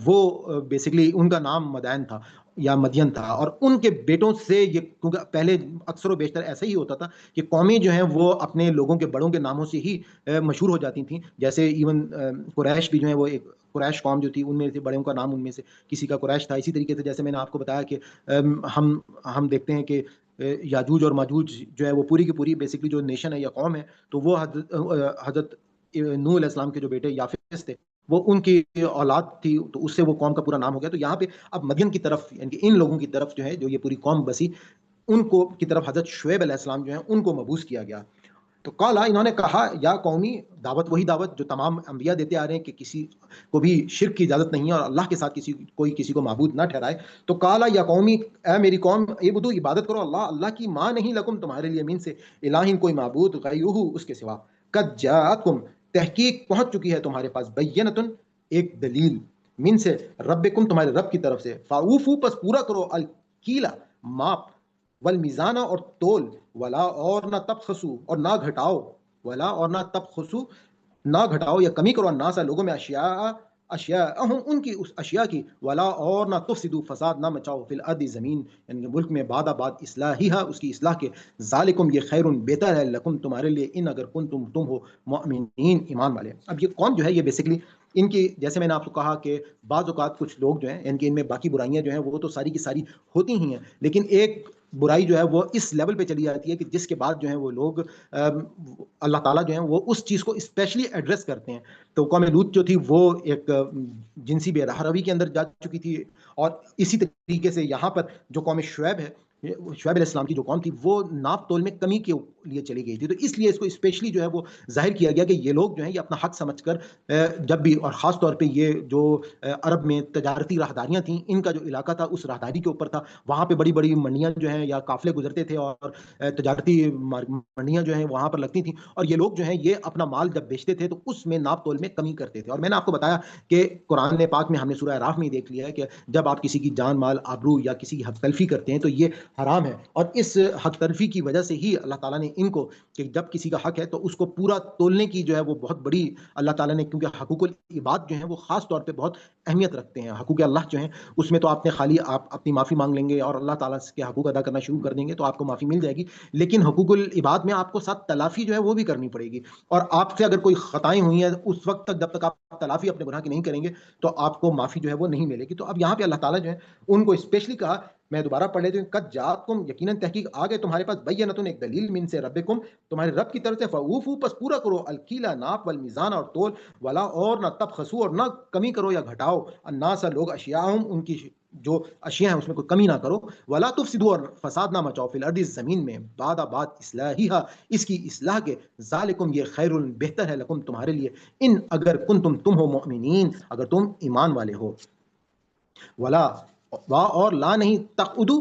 وہ بیسکلی ان کا نام مدائن تھا یا مدین تھا. اور ان کے بیٹوں سے یہ, کیونکہ پہلے اکثر و بیشتر ایسا ہی ہوتا تھا کہ قومیں جو ہیں وہ اپنے لوگوں کے بڑوں کے ناموں سے ہی مشہور ہو جاتی تھیں. جیسے ایون قریش بھی جو ہے وہ ایک قریش قوم جو تھی ان میں سے بڑوں کا نام ان میں سے کسی کا قریش تھا. اسی طریقے سے جیسے میں نے آپ کو بتایا کہ ہم دیکھتے ہیں کہ یاجوج اور ماجوج جو ہے وہ پوری کی پوری بیسکلی جو نیشن ہے یا قوم ہے تو وہ حضرت نوح علیہ السلام کے جو بیٹے یافس تھے وہ ان کی اولاد تھی, تو اس سے وہ قوم کا پورا نام ہو گیا. تو یہاں پہ اب مدین کی طرف یعنی کہ ان لوگوں کی طرف جو ہے جو یہ پوری قوم بسی ان کو کی طرف حضرت شعیب علیہ السلام جو ہیں ان کو مبعوث کیا گیا. تو قالا انہوں نے کہا یا قومی، دعوت وہی دعوت جو تمام انبیاء دیتے آ رہے ہیں کہ کسی کو بھی شرک کی اجازت نہیں ہے اور اللہ کے ساتھ کوئی کسی کو معبود نہ ٹھہرائے. تو قالا یا قومی، اے میری قوم، عبدو عبادت کرو اللہ کی، ماں نہیں لکم تمہارے لیے، من سے الہین کوئی معبود، غیرہ اس کے سوا، قد جاءتکم تحقیق پہنچ چکی ہے تمہارے پاس، بینتن ایک دلیل، من سے ربکم تمہارے رب کی طرف سے، فاوفو پس پورا کرو، الکیلا ماپ، والمیزانہ اور تول، ولا اور نہ تبخسو اور نہ گھٹاؤ، ولا اور نہ تبخسو نہ گھٹاؤ یا کمی کرو، الناس لوگوں میں، اشیاء ان کی اس اشیاء کی، ولا اور نہ تفسدو فساد نہ مچاؤ، فی الارض زمین یعنی ملک میں، بعد اصلاحیہا اس کی اصلاح کے، ذالکم یہ خیر بہتر ہے، لکم تمہارے لیے، ان اگر کنتم تم ہو، مؤمنین ایمان والے. اب یہ قوم جو ہے یہ بیسکلی ان کی، جیسے میں نے آپ کو کہا کہ بعض اوقات کچھ لوگ جو ہیں ان میں باقی برائیاں جو ہیں وہ تو ساری کی ساری ہوتی ہی ہیں، لیکن ایک برائی جو ہے وہ اس لیول پہ چلی جاتی ہے کہ جس کے بعد جو ہے وہ لوگ اللہ تعالیٰ جو ہے وہ اس چیز کو اسپیشلی ایڈریس کرتے ہیں. تو قوم لوط جو تھی وہ ایک جنسی بے روی کے اندر جا چکی تھی، اور اسی طریقے سے یہاں پر جو قوم شعیب ہے، شعیب علیہ السلام کی جو قوم تھی، وہ ناپ تول میں کمی کے لیے چلی گئی تھی. تو اس لیے اس کو اسپیشلی جو ہے وہ ظاہر کیا گیا کہ یہ لوگ جو ہیں یہ اپنا حق سمجھ کر جب بھی، اور خاص طور پہ یہ جو عرب میں تجارتی راہداریاں تھیں، ان کا جو علاقہ تھا اس راہداری کے اوپر تھا، وہاں پہ بڑی بڑی منڈیاں جو ہیں یا قافلے گزرتے تھے اور تجارتی منڈیاں جو ہیں وہاں پر لگتی تھیں، اور یہ لوگ جو ہیں یہ اپنا مال جب بیچتے تھے تو اس میں ناپ تول میں کمی کرتے تھے. اور میں نے آپ کو بتایا کہ قرآن پاک میں ہم نے سورہ اعراف میں دیکھ لیا ہے کہ جب آپ کسی کی جان مال آبرو یا کسی کی حق تلفی کرتے ہیں تو یہ حرام ہے، اور اس حق تلفی کی وجہ سے ہی اللہ تعالیٰ نے ان کو، کہ جب کسی کا حق ہے تو اس کو پورا تولنے کی جو ہے وہ بہت بڑی اللہ تعالیٰ نے، کیونکہ حقوق العباد جو ہیں وہ خاص طور پہ بہت اہمیت رکھتے ہیں. حقوق اللہ جو ہیں اس میں تو آپ نے خالی آپ اپنی معافی مانگ لیں گے اور اللہ تعالیٰ کے حقوق ادا کرنا شروع کر دیں گے تو آپ کو معافی مل جائے گی، لیکن حقوق العباد میں آپ کو ساتھ تلافی جو ہے وہ بھی کرنی پڑے گی، اور آپ سے اگر کوئی خطائیں ہوئی ہیں اس وقت تک جب تک آپ تلافی اپنے گناہ کی نہیں کریں گے تو آپ کو معافی جو ہے وہ نہیں ملے گی. تو اب یہاں پہ اللہ تعالیٰ جو ہے ان کو اسپیشلی کہا، میں دوبارہ پڑھ لیتا ہوں، قد جاءتکم یقیناً تحقیق آ گئے تمہارے پاس، بینۃ ایک دلیل، من سے ربکم تمہارے رب کی طرف سے، فاوفوا پس پورا کرو، الکیلا ناپ، والمیزان اور تول، ولا اور نہ تبخسو اور نہ کمی کرو یا گھٹاؤ، الناس لوگ، اشیاءہم ان کی جو اشیاء ہیں اس میں کوئی کمی نہ کرو، ولا تفسدوا اور فساد نہ مچاؤ، فی الارض زمین میں، بعد اصلاحیہا اس کی اصلاح کے، ذالکم یہ خیر بہتر ہے، لکم تمہارے لیے، ان اگر کنتم تم ہو، مؤمنین اگر تم ایمان والے ہو. ولا وا اور لا نہیں، تقعدو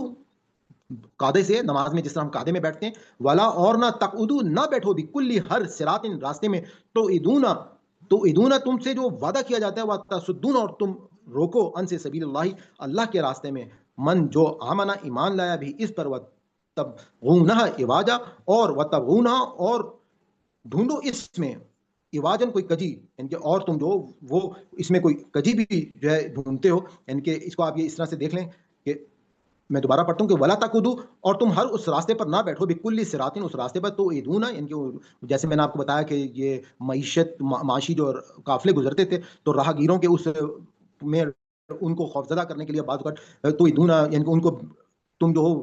قاعدے سے، نماز میں جس طرح ہم قاعدے میں بیٹھتے ہیں، ولا اور نہ تقعدو نہ بیٹھو، بکلی ہر صراط راستے میں، تو ادونا تم سے جو وعدہ کیا جاتا ہے، وتصدون اور تم روکو، ان سے سبیل اللہ اللہ کے راستے میں، من جو آمنا ایمان لایا بھی اس پر، وتبغونہ عواجا اور ڈھونڈو اس میں، ایواجن کوئی کجی، یعنی کہ اور تم جو وہ اس میں کوئی کجی بھی جو ہے ڈھونڈتے ہو، یعنی کہ اس کو آپ یہ اس طرح سے دیکھ لیں کہ میں دوبارہ پڑھتا ہوں کہ ولا تقعدو اور تم ہر اس راستے پر نہ بیٹھو، بکل صراط اس راستے پر، تو ادونا یعنی کہ جیسے میں نے آپ کو بتایا کہ یہ معاشی جو قافلے گزرتے تھے تو راہگیروں کے اس میں ان کو خوفزدہ کرنے کے لیے بعض اوقات تو ادونا یعنی کہ ان کو تم جو ہو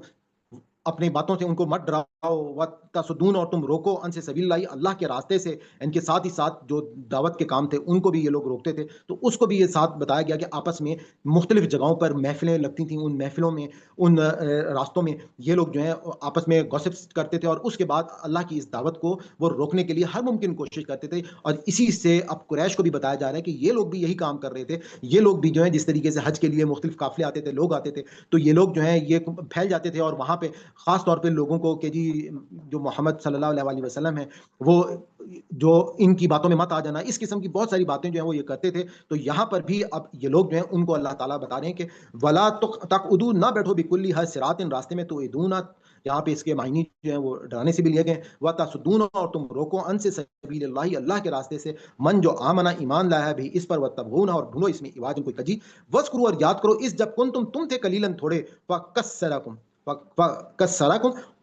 اپنی باتوں سے ان کو مت ڈراؤ، وتصدون اور تم روکو، ان سے سبیل اللہ اللہ کے راستے سے، ان کے ساتھ ہی ساتھ جو دعوت کے کام تھے ان کو بھی یہ لوگ روکتے تھے. تو اس کو بھی یہ ساتھ بتایا گیا کہ آپس میں مختلف جگہوں پر محفلیں لگتی تھیں، ان محفلوں میں، ان راستوں میں یہ لوگ جو ہیں آپس میں گوسپس کرتے تھے، اور اس کے بعد اللہ کی اس دعوت کو وہ روکنے کے لیے ہر ممکن کوشش کرتے تھے. اور اسی سے اب قریش کو بھی بتایا جا رہا ہے کہ یہ لوگ بھی یہی کام کر رہے تھے، یہ لوگ بھی جو ہیں جس طریقے سے حج کے لیے مختلف قافلے آتے تھے، لوگ آتے تھے، تو یہ لوگ جو ہیں یہ پھیل جاتے تھے، اور وہاں پہ خاص طور پہ لوگوں کو کہ جی جو محمد صلی اللہ علیہ وسلم ہے وہ جو ان کی باتوں میں مت آ جانا، اس قسم کی بہت ساری باتیں جو ہیں وہ یہ کرتے تھے. تو یہاں پر بھی اب یہ لوگ جو ہیں ان کو اللہ تعالیٰ بتا رہے ہیں کہ ولا تقعدوا نہ بیٹھو، بکلی ہر صراط راستے میں، تو ادونا یہاں پہ اس کے معنی جو ہیں وہ ڈرانے سے بھی لیے گئے، وتصدون اور تم روکو، ان سے سبیل اللہ اللہ کے راستے سے، من جو آمنا ایمان لایا بھی اس پر، وتبغون اور ڈھونڈو اس میں ایواجن کوئی کجی، وذکروا اور یاد کرو، اس جب تم تھے قلیلاً تھوڑے، فکسرکم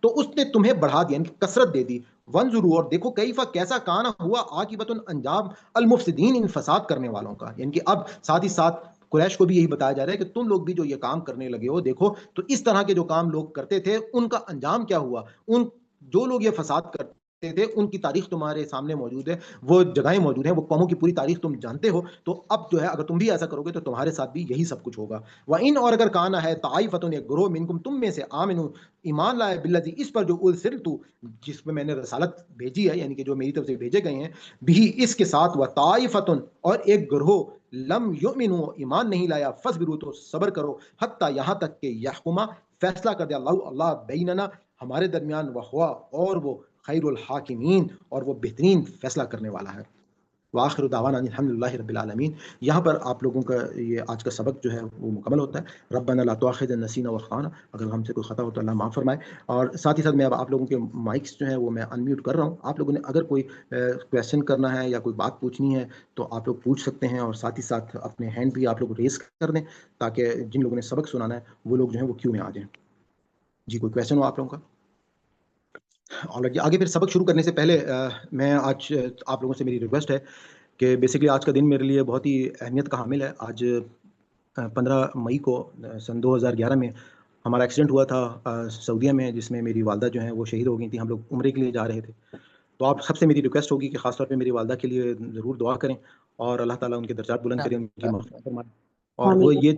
تو اس نے تمہیں بڑھا دیا، یعنی کثرت دے دی، ونظروا اور دیکھو، کیفا کیسا کانا ہوا، عاقبۃ انجام، المفسدین ان فساد کرنے والوں کا. یعنی کہ اب ساتھ ہی ساتھ قریش کو بھی یہی بتایا جا رہا ہے کہ تم لوگ بھی جو یہ کام کرنے لگے ہو، دیکھو تو اس طرح کے جو کام لوگ کرتے تھے ان کا انجام کیا ہوا، ان جو لوگ یہ فساد کرتے تھے ان کی تاریخ تمہارے سامنے موجود ہے، وہ جگہیں موجود ہیں، وہ قوموں کی پوری تاریخ تم جانتے ہو. تو اب جو ہے اگر تم بھی ایسا کرو گے تو تمہارے ساتھ بھی یہی سب کچھ ہوگا. وَإِنْ اور اگر کانا ہے طائفتٌ ایک گروہ منکم تم میں سے آمنو ایمان لائے بالذی اس پر جو ارسلتو جس پہ میں نے رسالت بھیجی ہے یعنی کہ جو میری طرف سے بھیجے گئے ہیں بھی اس کے ساتھ وطائفتٌ اور ایک گروہ لم یؤمنو ایمان نہیں لایا فصبروا تو صبر کرو حتی یہاں تک کہ یحکما فیصلہ کر دے اللہ بیننا ہمارے درمیان وہوا اور وہ خیر الحاکمین اور وہ بہترین فیصلہ کرنے والا ہے. وآخر دعوانا الحمدللہ رب العالمین. یہاں پر آپ لوگوں کا یہ آج کا سبق جو ہے وہ مکمل ہوتا ہے. ربنا لا تؤاخذنا إن نسینا واخطأنا. اگر ہم سے کوئی خطا ہو تو اللہ معاف فرمائے. اور ساتھ ہی ساتھ میں اب آپ لوگوں کے مائکس جو ہیں وہ میں انمیوٹ کر رہا ہوں. آپ لوگوں نے اگر کوئی کویشچن کرنا ہے یا کوئی بات پوچھنی ہے تو آپ لوگ پوچھ سکتے ہیں اور ساتھ ہی ساتھ اپنے ہینڈ بھی آپ لوگ ریز کر دیں تاکہ جن لوگوں نے سبق سنانا ہے وہ لوگ جو ہیں وہ کیو میں آ جائیں. جی کوئی کویشچن ہو آپ لوگوں کا؟ آگے پھر سبق شروع کرنے سے پہلے میں آج آپ لوگوں سے میری ریکویسٹ ہے کہ بیسکلی آج کا دن میرے لیے بہت ہی اہمیت کا حامل ہے. آج 15 مئی کو سن 2011 میں ہمارا ایکسیڈنٹ ہوا تھا سعودیہ میں جس میں میری والدہ جو ہیں وہ شہید ہو گئی تھیں. ہم لوگ عمرے کے لیے جا رہے تھے. تو آپ سب سے میری ریکویسٹ ہوگی کہ خاص طور پہ میری والدہ کے لیے ضرور دعا کریں اور اللہ تعالیٰ ان کے درجات بلند کریں، ان کی مغفرت فرمائے. اور وہ یہ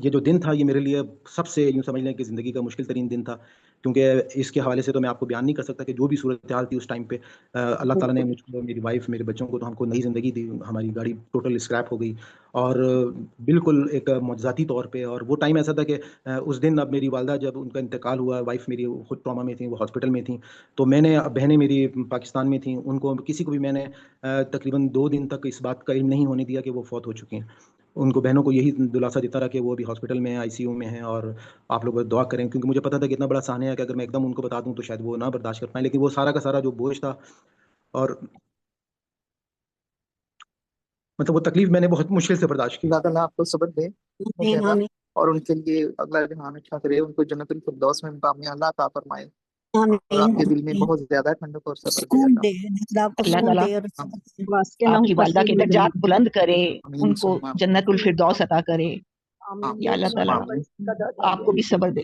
جو دن تھا یہ میرے لیے سب سے یوں سمجھ لیں کہ زندگی کا مشکل ترین دن تھا، کیونکہ اس کے حوالے سے تو میں آپ کو بیان نہیں کر سکتا کہ جو بھی صورتحال تھی اس ٹائم پہ اللہ تعالیٰ نے مجھ کو، میری وائف، میرے بچوں کو تو ہم کو نئی زندگی دی. ہماری گاڑی ٹوٹل اسکریپ ہو گئی اور بالکل ایک معجزاتی طور پہ. اور وہ ٹائم ایسا تھا کہ اس دن اب میری والدہ جب ان کا انتقال ہوا، وائف میری خود ٹراما میں تھیں، وہ ہاسپٹل میں تھیں، تو میں نے، بہنیں میری پاکستان میں تھیں، ان کو کسی کو بھی میں نے تقریباً 2 دن تک اس بات کا علم نہیں ہونے دیا کہ وہ فوت ہو چکی ہیں. ان کو، بہنوں کو یہی دلاسا دیتا رہا کہ وہ ابھی ہاسپٹل میں ہیں، آئی سی یو میں ہیں اور آپ لوگ دعا کریں، کیونکہ مجھے پتا تھا کہ اتنا بڑا سانحہ ہے کہ اگر میں ایک دم ان کو بتا دوں تو شاید وہ نہ برداشت کر پائیں. لیکن وہ سارا کا سارا جو بوجھ تھا اور مطلب وہ تکلیف میں نے بہت مشکل سے برداشت کی. اللہ تعالیٰ آپ کو صبر دے اور ان کے لیے اگلا جہان اچھا کرے، ان کو جنت الفردوس میں مقام اللہ عطا فرمائے اور آپ کے دل میں بہت زیادہ ٹھنڈک اور صبر دے. اللہ تعالیٰ آپ کی والدہ کے درجات بلند کرے، ان کو جنت الفردوس عطا کرے. یا اللہ تعالیٰ آپ کو بھی صبر دے.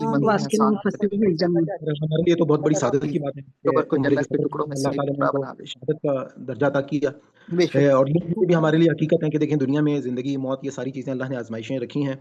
ہمارے لیے تو بہت بڑی سعادت کی بات ہے قبر کو کہ عمرے کے جنت کے سفر ٹکڑوں میں میں سے اللہ ایک تعالیٰ نے ٹکڑا ان کو بنا دے. شہادت کا درجہ عطا کیا بے شک اور یہ بھی ہمارے لیے حقیقت ہے کہ دیکھیں دنیا میں زندگی، موت، یہ ساری چیزیں اللہ نے آزمائشیں رکھی ہیں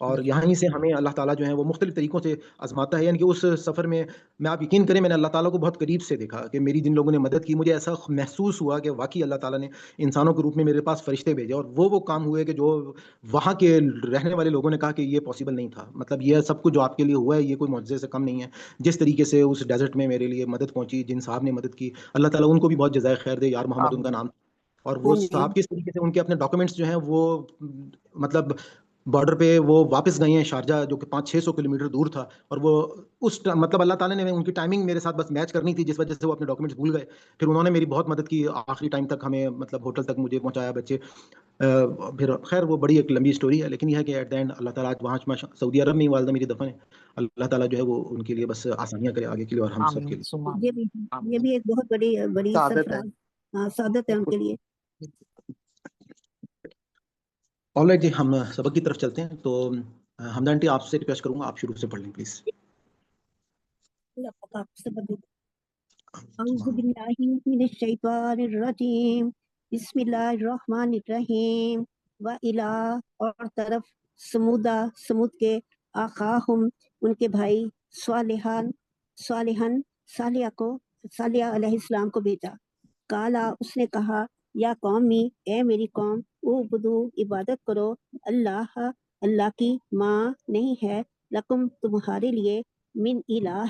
اور یہیں سے ہمیں اللہ تعالیٰ جو ہے وہ مختلف طریقوں سے آزماتا ہے. یعنی کہ اس سفر میں آپ یقین کریں میں نے اللہ تعالیٰ کو بہت قریب سے دیکھا کہ میری جن لوگوں نے مدد کی، مجھے ایسا محسوس ہوا کہ واقعی اللہ تعالیٰ نے انسانوں کے روپ میں میرے پاس فرشتے بھیجے اور وہ کام ہوئے کہ جو وہاں کے رہنے والے لوگوں نے کہا کہ یہ پاسبل نہیں تھا. مطلب یہ سب کچھ جو آپ کے لیے ہوا ہے یہ کوئی معجزے سے کم نہیں ہے. جس طریقے سے اس ڈیزرٹ میں میرے لیے مدد پہنچی، جن صاحب نے مدد کی، اللہ تعالیٰ ان کو بھی بہت جزائے خیر دے. یار محمد ان کا نام. اور وہ صاحب کس طریقے سے ان کے اپنے ڈاکومنٹس جو ہیں وہ مطلب بارڈر پہ وہ واپس گئے ہیں شارجہ جو کہ 500-600 کلومیٹر دور تھا اور وہ اس مطلب اللہ تعالیٰ نے ان کی ٹائمنگ میرے ساتھ بس میچ کرنی تھی جس وجہ سے وہ اپنے ڈاکومنٹس بھول گئے. پھر انہوں نے میری بہت مدد کی آخری ٹائم تک، ہمیں مطلب ہوٹل تک مجھے پہنچایا، بچے. پھر خیر وہ بڑی ایک لمبی اسٹوری ہے، لیکن یہ ہے کہ ایٹ دا اینڈ اللہ تعالیٰ وہاں سعودی عرب میں والدہ میری دفن ہے. اللہ تعالیٰ جو ہے وہ ان کے لیے بس آسانیاں کرے آگے کے لیے اور ہم سب کے لیے. یہ بھی ایک بہت بڑی سعادت ہے ان کے لیے. آلرائٹ جی، ہم سبق کی طرف چلتے ہیں. تو حمدہ آنٹی آپ سے ریکویسٹ کروں گا آپ شروع سے پڑھ لیں پلیز. اعوذ باللہ من الشیطان الرجیم، بسم اللہ الرحمن الرحیم. وَإِلَىٰ اور طرف سمود کے آخاہم ان کے بھائی صالح علیہ السلام کو بھیجا. کالا اس نے کہا، یا قومی اے میری قوم، اعبدو عبادت کرو، اللہ کی، ماں نہیں ہے، لکم تمہارے لیے، من الہ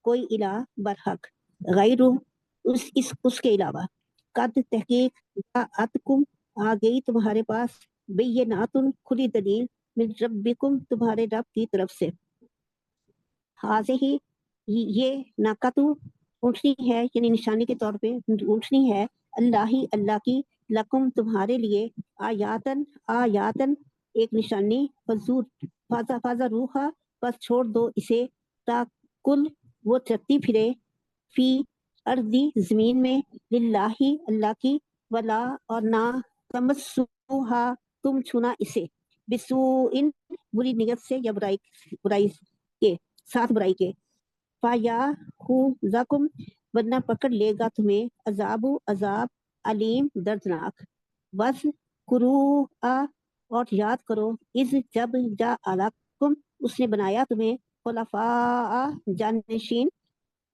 کوئی الہ برحق، غیر اس کے علاوہ، قد تحقیق جاءتکم آ گئی تمہارے پاس، بیناتن کھلی دلیل، من ربکم تمہارے رب کی طرف سے. ہی یہ ناقتو اونٹنی ہے، یعنی نشانی کے طور پہ اونٹنی ہے، اللہ کی، لکم تمہارے لیے، آیاتن ایک نشانی، فازا روحا پس چھوڑ دو اسے، تاکل وہ چلتی پھرے، فی ارضی زمین میں، للہ اللہ کی، ولا اور نہ، تمسوہا تم چھونا اسے، بسوء بری نیت سے یا برائی کے ساتھ، برائی کے، فَيَأْخُذَكُمْ ورنہ پکڑ لے گا تمہیں عذاب علیم دردناک. بس کرو اور یاد کرو اس جب جا علیکم اس نے بنایا تمہیں خلفاء جانشین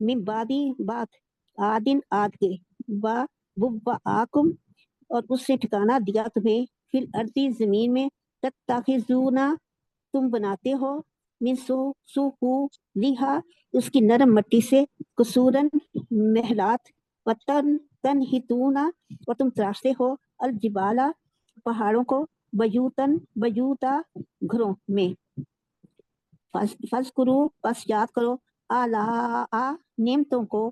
من بعدی بات آدن آد کے وبعاکم اور اس سے ٹھکانہ دیا تمہیں فی الارض زمین میں تتخذونا تم بناتے ہو من سوکو لیہا اس کی نرم مٹی سے قصورن محلات تنحتونا اور تم تراشتے ہو الجبالا پہاڑوں کو بیوتا گھروں میں. فذکرو پس یاد کرو آلاء نعمتوں کو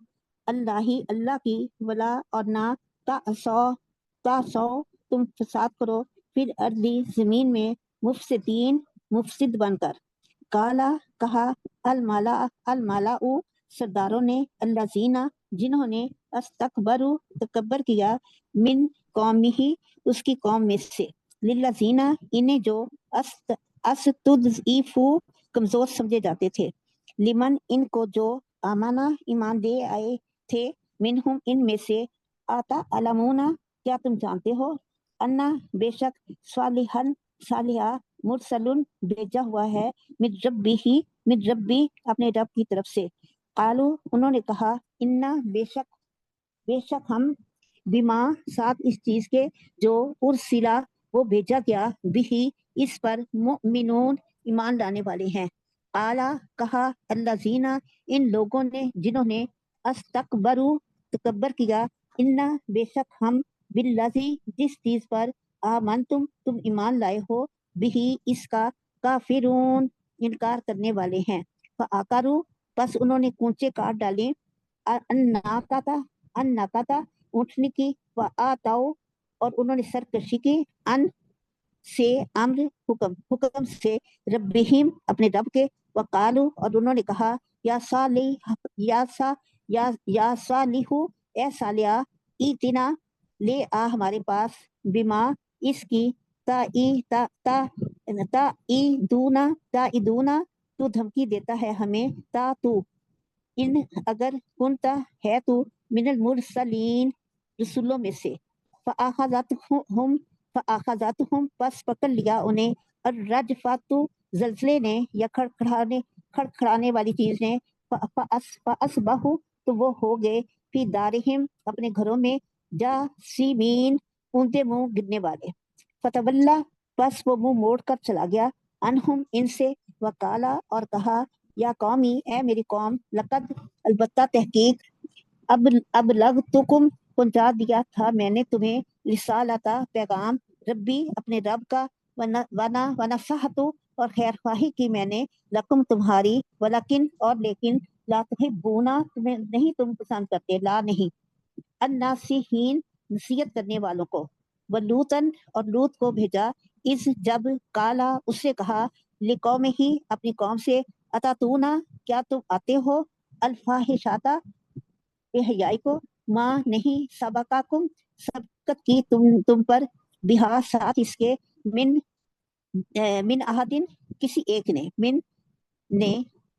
اللہ کی ولا اور نہ تعصو تم فساد کرو پھر ارضی زمین میں مفسد بن کر. کالا کہا المالا سرداروں نے الذین جنہوں نے تکبر کیا من قومہ اس کی قوم میں سے للذین انہیں جو استضعفوا کمزور سمجھے جاتے تھے لمن ان کو جو آمانہ ایمان دے آئے تھے منہم ان میں سے آتا علمون کیا تم جانتے ہو انا بے شک صالحہ مرسلن بھیجا ہوا ہے من ربی اپنے رب کی طرف سے. قالو انہوں نے کہا انا بے شک ہم بما ساتھ اس چیز کے جو ارسلا وہ بھیجا گیا بھی اس پر مؤمنون ایمان لانے والے ہیں. قالا کہا الذین ان لوگوں نے جنہوں نے استکبروا تکبر کیا انا بے شک ہم بالذی جس چیز پر آمنتم تم ایمان لائے ہو بھی اس کا کافرون انکار کرنے والے ہیں. فآکروا پس انہوں نے کونچے کاٹ ڈالے الناقۃ اونٹنی کی وآتوا اور انہوں نے سرکشی کی ان سے امر حکم سے ربہم اپنے رب کے وقالو اور انہوں نے کہا یا صالح اے صالح ایتنا لے آ ہمارے پاس بما اس کی تعیدونا تو دھمکی دیتا ہے ہمیں تو ان اگر کنتا ہے تو من المرسلین رسولوں میں سے. فآخذتہم پس پکڑ لیا انہیں الرجفۃ زلزلے نے یا کھڑکھڑانے والی چیز نے فاصبحوا تو وہ ہو گئے فی دارہم اپنے گھروں میں جاثمین اونتے منہ گرنے والے. فتولا پس وہ منہ موڑ کر چلا گیا عنہم ان سے وقالا اور کہا یا قومی اے میری قوم لقد البتہ تحقیق ابلغتکم پہنچا دیا تھا میں نے تمہیں رسالتا پیغام ربی اپنے رب کا ونصحت اور خیر خواہی کی میں نے لکم تمہاری ولیکن اور لیکن لا تحبونا تمہیں نہیں تم پسند کرتے لا نہیں الناصحین نصیحت کرنے والوں کو. ولوطن اور لوط کو بھیجا اس جب کالا اس سے کہا لقوم ہی اپنی قوم سے اتاتونا کیا تم آتے ہو الفاحشاتا بے حیائی کو ماں نہیں سبقاکم سبقت کی تم پر بہا ساتھ اس کے من احدن کسی ایک نے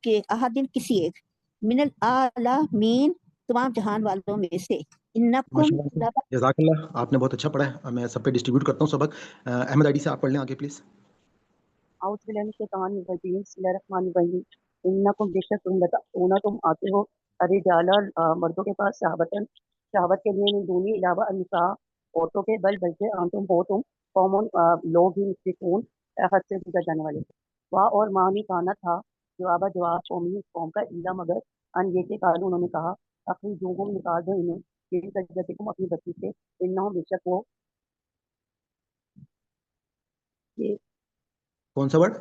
کہ احدن کسی ایک من العالمین تمام جہان والوں میں سے. انکم جزاک اللہ آپ نے بہت اچھا پڑھا ہے. میں سب پہ ڈسٹریبیوٹ کرتا ہوں سبق. احمد آئی ڈی سے آپ پڑھ لیں آگے پلیز. اعوذ باللہ من الشیطان الرجیم بسم اللہ الرحمن الرحیم. انکم بے شک تم آتے ہو الرجال مردوں کے پاس شہوت کے لیے من دونی علاوہ النساء عورتوں کے بلکہ انتم ہو تم قوم لوگ ہی مشرکون حد سے گزر جانے والے. واہ اور معنی کانا تھا جواب قومی اس قوم کا الا مگر ان یہ کہ قالوا انہوں نے کہا اخرجوہم نکال دو انہیں من قريتکم اپنی بستی سے انہم بے شک وہ کون سا ورڈ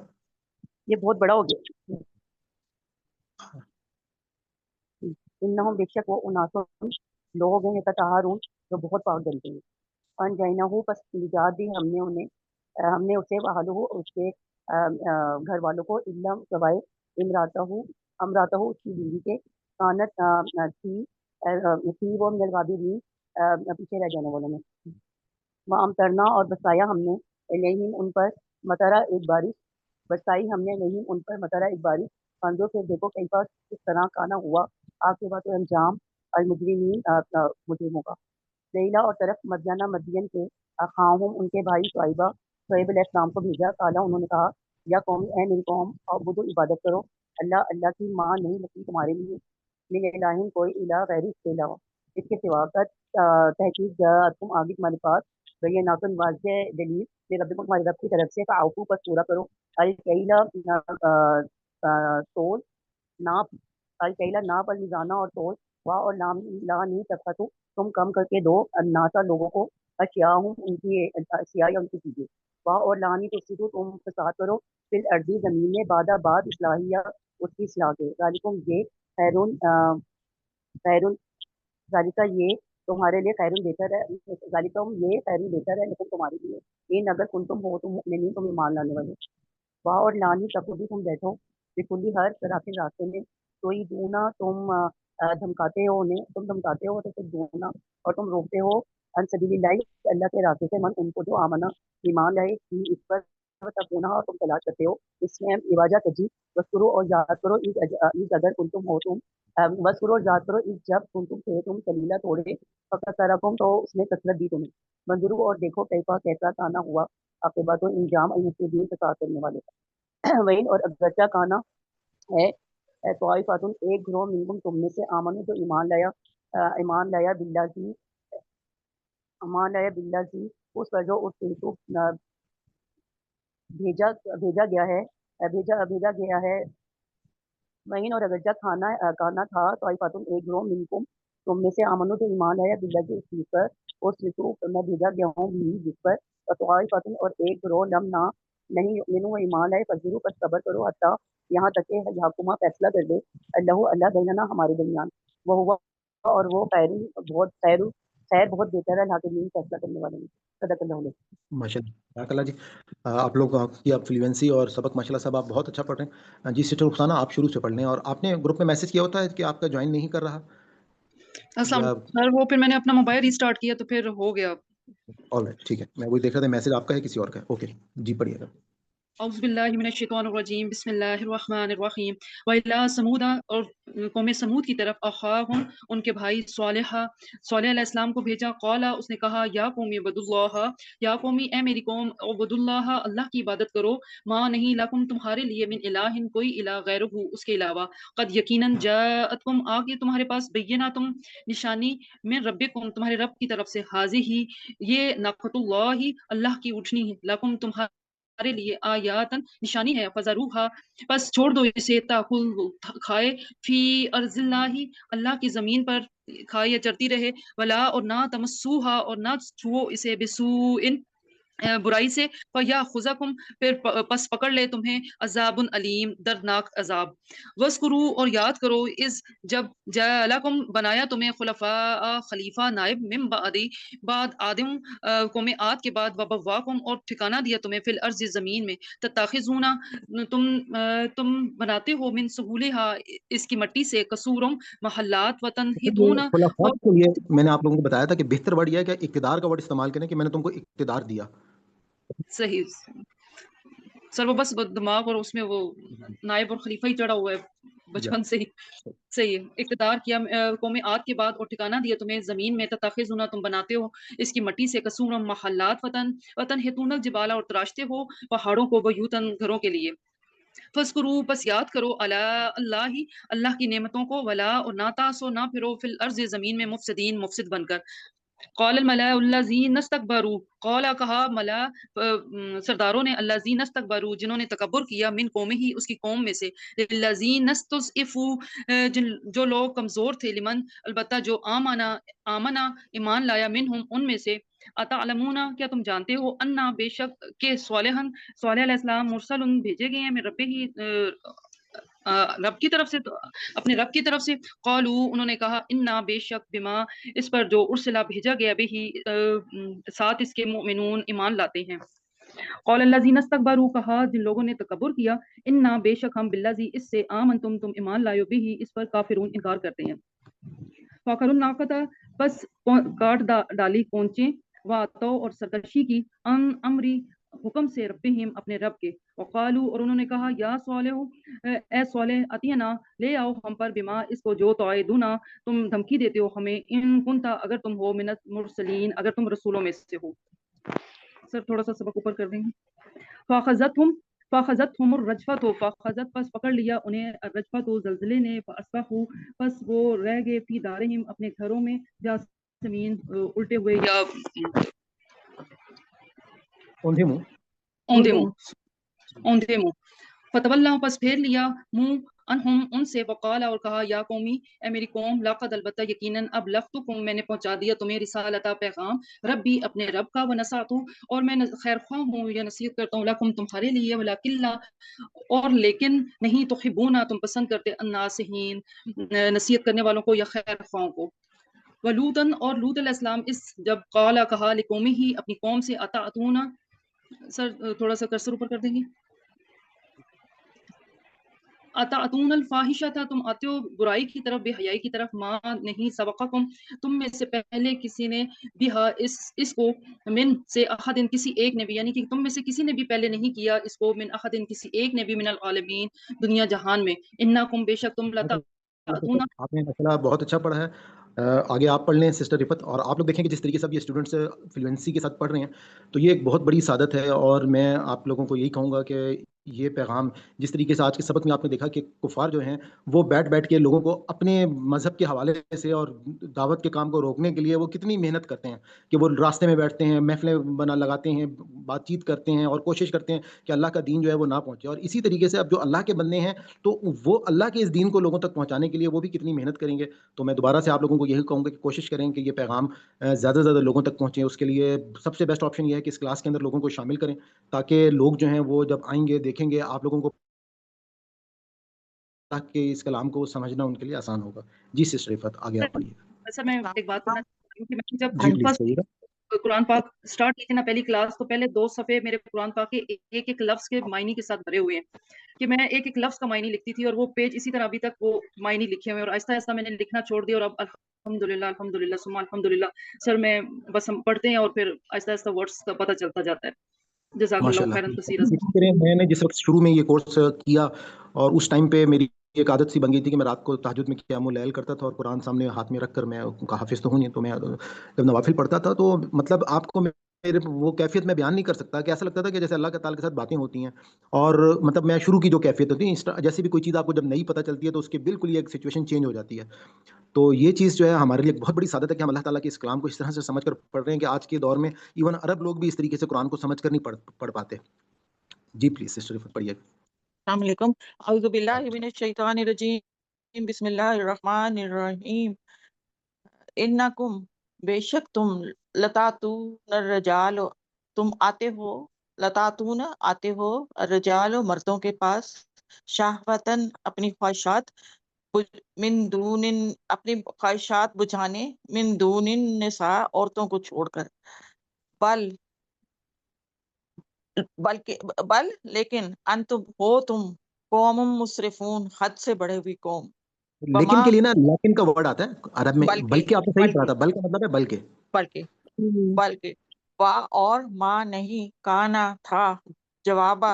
یہ بہت بڑا ہو گیا. انہم بے شک وہ اناسون لوگ ہیں یتطہرون جو بہت پاک بنتے ہیں. ان جینہو پس نجات دی ہم نے اسے وحلہ اس کے گھر والوں کو الا سوائے امراتہ اس کی بیوی کے کانت تھی وہ من الغابرین پیچھے رہ جانے والوں میں. وامطرنا اور بسایا ہم نے علیہم ان پر مطرا ایک بارش برسائی ہم نے علیہم ان پر مطرا ایک بارش. فانظر پھر دیکھو کئی بار کس طرح کانا ہوا آپ کے بعد انجام المجرمین مجرموں کا۔ لیلا اور طرف مدینہ مدین کے خواہم ان کے بھائی شعیب علیہ السلام کو بھیجا، کالا انہوں نے کہا یا قوم اے میری قوم عبدو عبادت کرو اللہ کی ماں نہیں لکھی تمہارے لیے من الہ کوئی الہ غیر اس کے علاوہ، اس کے سوا کا تحقیق تم آگے تمہارے پاس بینات واضح دلیل کہ رب کو تمہارے رب کی طرف سے فعوفو پر پورا کرو الکیلا تول ناپ الکیلا ناپ المیزانہ اور تول وا اور لا نہیں تفقتو تم کم کر کے دو الناسا لوگوں کو اشیاء ان کی اشیاء یا ان کی چیزیں وا اور لانی تفسدو تم فساد کرو فی الارض زمین میں بعد اصلاحیہ اس کی اصلاح کے ذالکم یہ خیرون خیرون ذالکہ یہ تمہارے لیے خیرون بہتر ہے ذالکم یہ خیرون بہتر ہے لیکن تمہارے لیے ان اگر کنتم ہو تم مؤمنین تم ایمان لانے والے وا اور لانی تقودی تم بیٹھو بکلی ہر طرح کے راستے میں کوئی دونا تم دھمکاتے ہو انہیں تم دھمکاتے ہو تو دونا اور تم روکتے ہو ان سبیل اللہ اللہ کے راستے سے من ان کو جو آمنا ایمان لائے کہ اس پر تکونا اور تم تلاش کرتے ہو اس میں عواجہ تجی وسکرو اور یاد کرو عید اگر کنتم ہو تم وسکرو اور یاد کرو عید جب کنتم تھے تم سلیلہ توڑے فقط ترکم تو اس نے کثرت دی تمہیں منظرو اور دیکھو کیسا کانا ہوا عاقبت و انجام المفسدین فساد کرنے والے کا وین اور اگرچہ کانا ہے طائفۃ ایک گروہ منکم تم میں سے آمنو جو ایمان لایا باللہ کی اس پر جو بھیجا گیا ہے وہیں اور اگرچہ کانا تھا طائفۃ ایک گروہ منکم تم میں سے آمنو جو ایمان لایا باللہ کی اس چیز پر اس رسول میں بھیجا گیا ہوں بھی جس پر طائفۃ اور ایک گروہ لم نہ نہیں یؤمنوا ایمان لائے فضرو پر صبر کرو حتیٰ یہاں تک کہ حکومہ فیصلہ کر دے اللہ بیننا ہمارے درمیان وہ ہوا اور وہ خیر بہت بہتر ہے الحاکمین فیصلہ کرنے والے میں صدق اللہ علیہ ماشاء اللہ جی آپ لوگ کی آپ فلوئنسی اور سبق ماشاء اللہ صاحب آپ بہت اچھا پڑھ رہے ہیں جی سسٹر رخسانہ آپ شروع سے پڑھ لیں اور آپ نے گروپ میں میسج کیا ہوتا ہے کہ آپ کا جوائن نہیں کر رہا سر وہ پھر میں نے اپنا موبائل ریسٹارٹ کیا تو پھر ہو گیا آلرائٹ ٹھیک ہے میں وہی دیکھ رہا تھا میسج آپ کا ہے کسی اور کا اوکے جی پڑھیے گا اعوذ باللہ من الشیطان الرجیم بسم اللہ الرحمن الرحیم وَإِلَىٰ سَمُودَ اور قوم سمود کی طرف اخاہم ان کے بھائی صالح علیہ السلام کو بھیجا قالا اس نے کہا یا قومی عبد اللہ یا قومی اے میری قوم عبد اللہ اللہ کی عبادت کرو ما نہیں لکم تمہارے لیے من الہ کوئی الہ غیرہ اس کے علاوہ قد یقیناً جاءتکم آگے تمہارے پاس بیناتم نشانی من ربکم تمہارے رب کی طرف سے حاضر ہی یہ ناقۃ اللہ کی اٹھنی ہے لکم تمہارے لیے آیاتن نشانی ہے فذروہا پس چھوڑ دو اسے تاکل کھائے فی ارض اللہ کی زمین پر کھائے یا چرتی رہے ولا اور نہ تمسوہا اور نہ چھو اسے بسوء برائی سے فیاخذکم پھر پس پکڑ لے تمہیں عذاب علیم دردناک عذاب وذکروا اور یاد کرو اس جب جعلکم بنایا تمہیں خلفاء خلیفہ نائب من بعد آدم قوم عاد کے بعد وبواکم اور ٹھکانہ دیا تمہیں فی الارض زمین میں تتخذون تم بناتے ہو من سہولہا اس کی مٹی سے قصورم محلات وتنحتون میں نے آپ لوگوں کو بتایا تھا کہ بہتر ورڈ یہ ہے کہ اقتدار کا ورڈ استعمال کریں کہ میں نے تم کو اقتدار دیا صحیح سر وہ بس دماغ اور اس میں وہ نائب اور خلیفہ ہی چڑھا ہوا ہے بچپن سے ہی صحیح ہے اقتدار کیا قوم عاد کے بعد اور ٹھکانہ دیا تمہیں زمین میں تتخذون تم بناتے ہو اس کی مٹی سے قصورا محلات وطن ہتون الجبال اور تراشتے ہو پہاڑوں کو بیوتن گھروں کے لیے فذکروا پس یاد کرو اللہ کی نعمتوں کو ولا اور نہ تاسو نہ پھرو فی الارض زمین میں مفسد بن کر قال الملأ الذین استکبروا قالا کہا ملا سرداروں نے الذین استکبروا جنہوں نے تکبر کیا من قومہ ہی اس کی قوم میں سے الذین استضعفوا جو لوگ کمزور تھے لمن البتہ جو آمنا ایمان لایا منہم ان میں سے اتعلمون کیا تم جانتے ہو انا بے شک کہ صالح علیہ السلام مرسل بھیجے گئے ہیں من رب ہی رب کی طرف سے اپنے رب کی طرف سے قالو انہوں نے کہا انا بے شک بما اس پر جو ارسلا بھیجا گیا بھی ساتھ اس کے مؤمنون ایمان لاتے ہیں قال الذین استکبروا کہا جن لوگوں نے تکبر کیا انا بے شک ہم بالذی اس سے آمنتم تم ایمان لائے بھی اس پر کافرون انکار کرتے ہیں فاخر الناقۃ بس کاٹ ڈالی کونچیں واتو اور سرکشی کی امری حکم سے ربہم اپنے رب کے، وقالو اور انہوں نے کہا یا صالح اے صالح اتینا لے آؤ ہم پر بما اس کو جو تعیدنا تم دھمکی دیتے ہو ہمیں، ان کنتا اگر تم ہو من المرسلین اگر تم رسولوں میں سے ہو۔ سر تھوڑا سا سبق اوپر کر دیں گے۔ فاخذتهم الرجفۃ فاخذت پس پکڑ لیا انہیں الرجفۃ زلزلے نے، فاصبحوا پس وہ رہ گئے فی دارہم اپنے گھروں میں، جاثمین الٹے ہوئے یا اوندھے منہ اوندھے منہ۔ فتولا پس پھیر لیا منہ انہم ان سے، وقال اور کہا یا قومی اے میری قوم، لقد البتہ یقیناً ابلغتکم میں نے پہنچا دیا تمہیں رسالتا پیغام ربی اپنے رب کا، ونصحت اور میں خیر خواہ ہوں یا نصیحت کرتا ہوں، لکم تمہارے لیے، ولکن لا اور لیکن نہیں، تحبون تم پسند کرتے الناصحین نصیحت کرنے والوں کو یا خیر خواہوں کو۔ ولوطن اور لوط علیہ السلام اس جب قالا کہا لقومی ہی اپنی قوم سے، اتعتون سر تھوڑا سا کرسر اوپر کر دیں گے، اتعتون الفاحشہ تھا تم آتے ہو برائی کی طرف، بے حیائی کی طرف، ماں نہیں سبقکم تم میں سے پہلے کسی نے بہا اس کو، من سے احد کسی ایک نے بھی، یعنی کہ تم میں سے کسی نے بھی پہلے نہیں کیا اس کو، من احد کسی ایک نے بھی، من العالمین دنیا جہان میں، انکم بے شک تم لتعتون۔ آپ نے مسئلہ بہت اچھا پڑھا ہے، آگے آپ پڑھ لیں سسٹر رفت، اور آپ لوگ دیکھیں کہ جس طریقے سے اب یہ اسٹوڈنٹس فلوئنسی کے ساتھ پڑھ رہے ہیں تو یہ ایک بہت بڑی سعادت ہے، اور میں آپ لوگوں کو یہی کہوں گا کہ یہ پیغام جس طریقے سے آج کے سبق میں آپ نے دیکھا کہ کفار جو ہیں وہ بیٹھ کے لوگوں کو اپنے مذہب کے حوالے سے اور دعوت کے کام کو روکنے کے لیے وہ کتنی محنت کرتے ہیں کہ وہ راستے میں بیٹھتے ہیں، محفلیں لگاتے ہیں، بات چیت کرتے ہیں اور کوشش کرتے ہیں کہ اللہ کا دین جو ہے وہ نہ پہنچے، اور اسی طریقے سے اب جو اللہ کے بندے ہیں تو وہ اللہ کے اس دین کو لوگوں تک پہنچانے کے لیے وہ بھی کتنی محنت کریں گے۔ تو میں دوبارہ سے آپ لوگوں کو یہی کہوں گا کہ کوشش کریں کہ یہ پیغام زیادہ سے زیادہ لوگوں تک پہنچے، اس کے لیے سب سے بیسٹ آپشن یہ ہے کہ اس کلاس کے اندر لوگوں کو شامل کریں تاکہ لوگ جو ہیں وہ جب آئیں گے دیکھیں گے آپ لوگوں کو، تاکہ اس کلام کو سمجھنا ان کے لیے آسان ہوگا۔ جی سسٹر رفت آگے آپ پڑھیے۔ اچھا میں ایک بات کرنا چاہتی ہوں کہ میں جب جی پلیز فرسٹ کہیے گا۔ قرآن پاک سٹارٹ کی تھی نا پہلی کلاس، تو پہلے 2 صفحے میرے قرآن پاک کے ایک ایک لفظ کے معنی کے ساتھ بھرے ہوئے ہیں کہ میں ایک ایک لفظ کا معنی لکھتی تھی، اور وہ پیج اسی طرح ابھی تک وہ معنی لکھے ہوئے ہیں، اور آہستہ آہستہ میں نے لکھنا چھوڑ دیا، اور اب الحمدللہ ثم الحمدللہ سر میں بس ہم پڑھتے ہیں اور پھر آہستہ آہستہ ورڈز کا پتہ چلتا جاتا ہے۔ جزاک ماشاء اللہ اللہ، خیرا کثیرا۔ میں نے جس وقت شروع میں یہ کورس کیا اور اس ٹائم پہ میری ایک عادت سی بن گئی تھی کہ میں رات کو تہجد میں قیام اللیل کرتا تھا اور قرآن سامنے ہاتھ میں رکھ کر، میں حافظ تو ہوں نہیں تو میں جب نوافل پڑھتا تھا تو مطلب آپ کو میرے وہ کیفیت میں بیان نہیں کر سکتا کہ ایسا لگتا تھا کہ جیسے اللہ کے تعالیٰ کے ساتھ باتیں ہوتی ہیں، اور مطلب میں شروع کی جو کیفیت ہوتی ہے جیسے بھی کوئی چیز آپ کو جب نہیں پتہ چلتی ہے تو اس کی بالکل ہی ایک سچویشن چینج ہو جاتی ہے۔ تو یہ چیز جو ہے ہمارے لیے ایک بہت بڑی سعادت ہے کہ ہم اللہ تعالیٰ کے اس کلام کو اس طرح سے سمجھ کر پڑھ رہے ہیں کہ آج کے دور میں ایون عرب لوگ بھی اس طریقے سے قرآن کو سمجھ کر نہیں پڑھ پاتے۔ جی پلیز سسٹر رفت پڑھیے۔ السلام علیکم، اعوذ باللہ من الشیطان الرجیم، بسم اللہ الرحمن الرحیم۔ انکم بے شک تم، لتاتون الرجال تم آتے ہو، لتاتون آتے ہو، الرجال مردوں کے پاس، شہوتن اپنی خواہشات، من دون اپنی خواہشات بجھانے، من دون النساء عورتوں کو چھوڑ کر، بل لیکن انتم ہو تم قوم مسرفون حد سے بڑھے ہوئی قوم۔ لیکن کے لیے نا لیکن کا ورڈ آتا ہے عرب میں، بلکہ آپ نے صحیح پڑھا تھا، بل کا مطلب ہے بلکہ وا اور ما نہیں، کانا تھا، جواب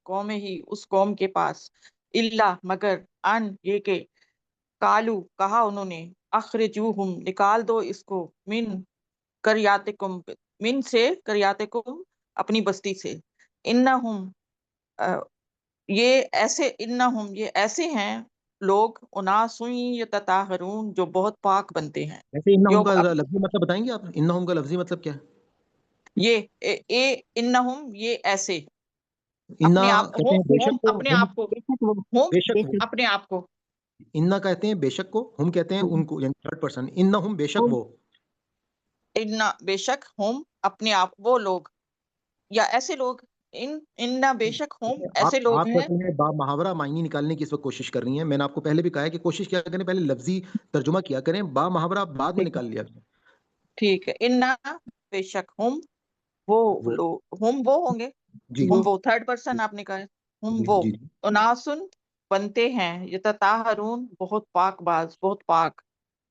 قوم ہی اس قوم کے پاس، الا مگر، ان یہ کہ، کالو کہا انہوں نے، اخرجوہم نکال دو اس کو، من قریاتکم من سے، قریاتکم اپنی بستی سے، انہم یہ ایسے ہیں لوگ، اناسن یتطہرون جو بہت پاک بنتے ہیں۔ ایسے انہم کا لفظی مطلب بتائیں گے آپ؟ انہم کا لفظی مطلب کیا ہے؟ یہ انہم یہ ایسے، انا اپنے آپ کہتے ہیں بے شک کو، اپنے آپ کو، بے شک وہ، اپنے آپ کو، انا کہتے ہیں بے شک کو، ہم کہتے ہیں ان کو، یعنی تھرڈ پرسن، انہم بے شک وہ، انا بے شک، ہم اپنے آپ وہ لوگ یا ایسے لوگ، انا بے شک ہم ایسے لوگ آپ ہیں۔ کہتے ہیں با محاورہ معنی نکالنے کی اس وقت کوشش کر رہی ہیں، میں نے آپ کو پہلے بھی کہا ہے کہ کوشش کیا کریں، پہلے لفظی ترجمہ کیا کریں، با محاورہ بعد میں نکال لیا کریں۔ ٹھیک ہے، انا بے شک ہم وہ لوگ، ہم وہ ہوں گے، جی ہم وہ تھرڈ پرسن آپ نے کہا ہے، ہم جی وہ جی اناسن بنتے ہیں، یتطہرون بہت پاک باز، بہت پاک،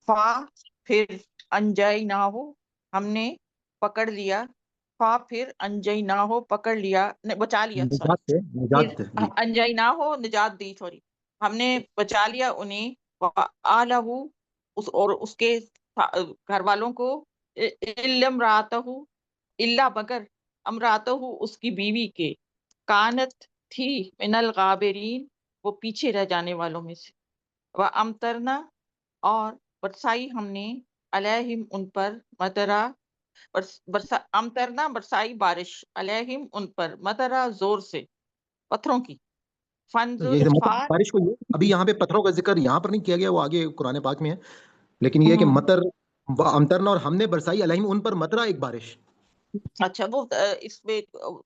فا پھر انجیناہو ہم نے پکڑ لیا، پھر انجینا ہو پکڑ لیا، بچا لیا، نجات پھر جی انجینا ہو نجات دی، سوری، ہم نے بچا لیا انہیں، آلہ اور اس کے گھر والوں کو، امراتہ الا مگر امراتہ اس کی بیوی کے، کانت تھی من الغابرین وہ پیچھے رہ جانے والوں میں سے، وہ امترنا اور برسائی ہم نے علیہم ان پر مطرا، امترنا برسائی بارش، علیہم ان پر مطرا زور سے، پتھروں کی، فنظر یہ فار بارش کو ابھی یہاں پہ پتھروں کا ذکر یہاں پر نہیں کیا گیا، وہ آگے قرآن پاک میں ہے، لیکن یہ کہ مطر امترنا اور ہم نے برسائی علیہم ان پر مطرا ایک بارش. اچھا وہ اس میں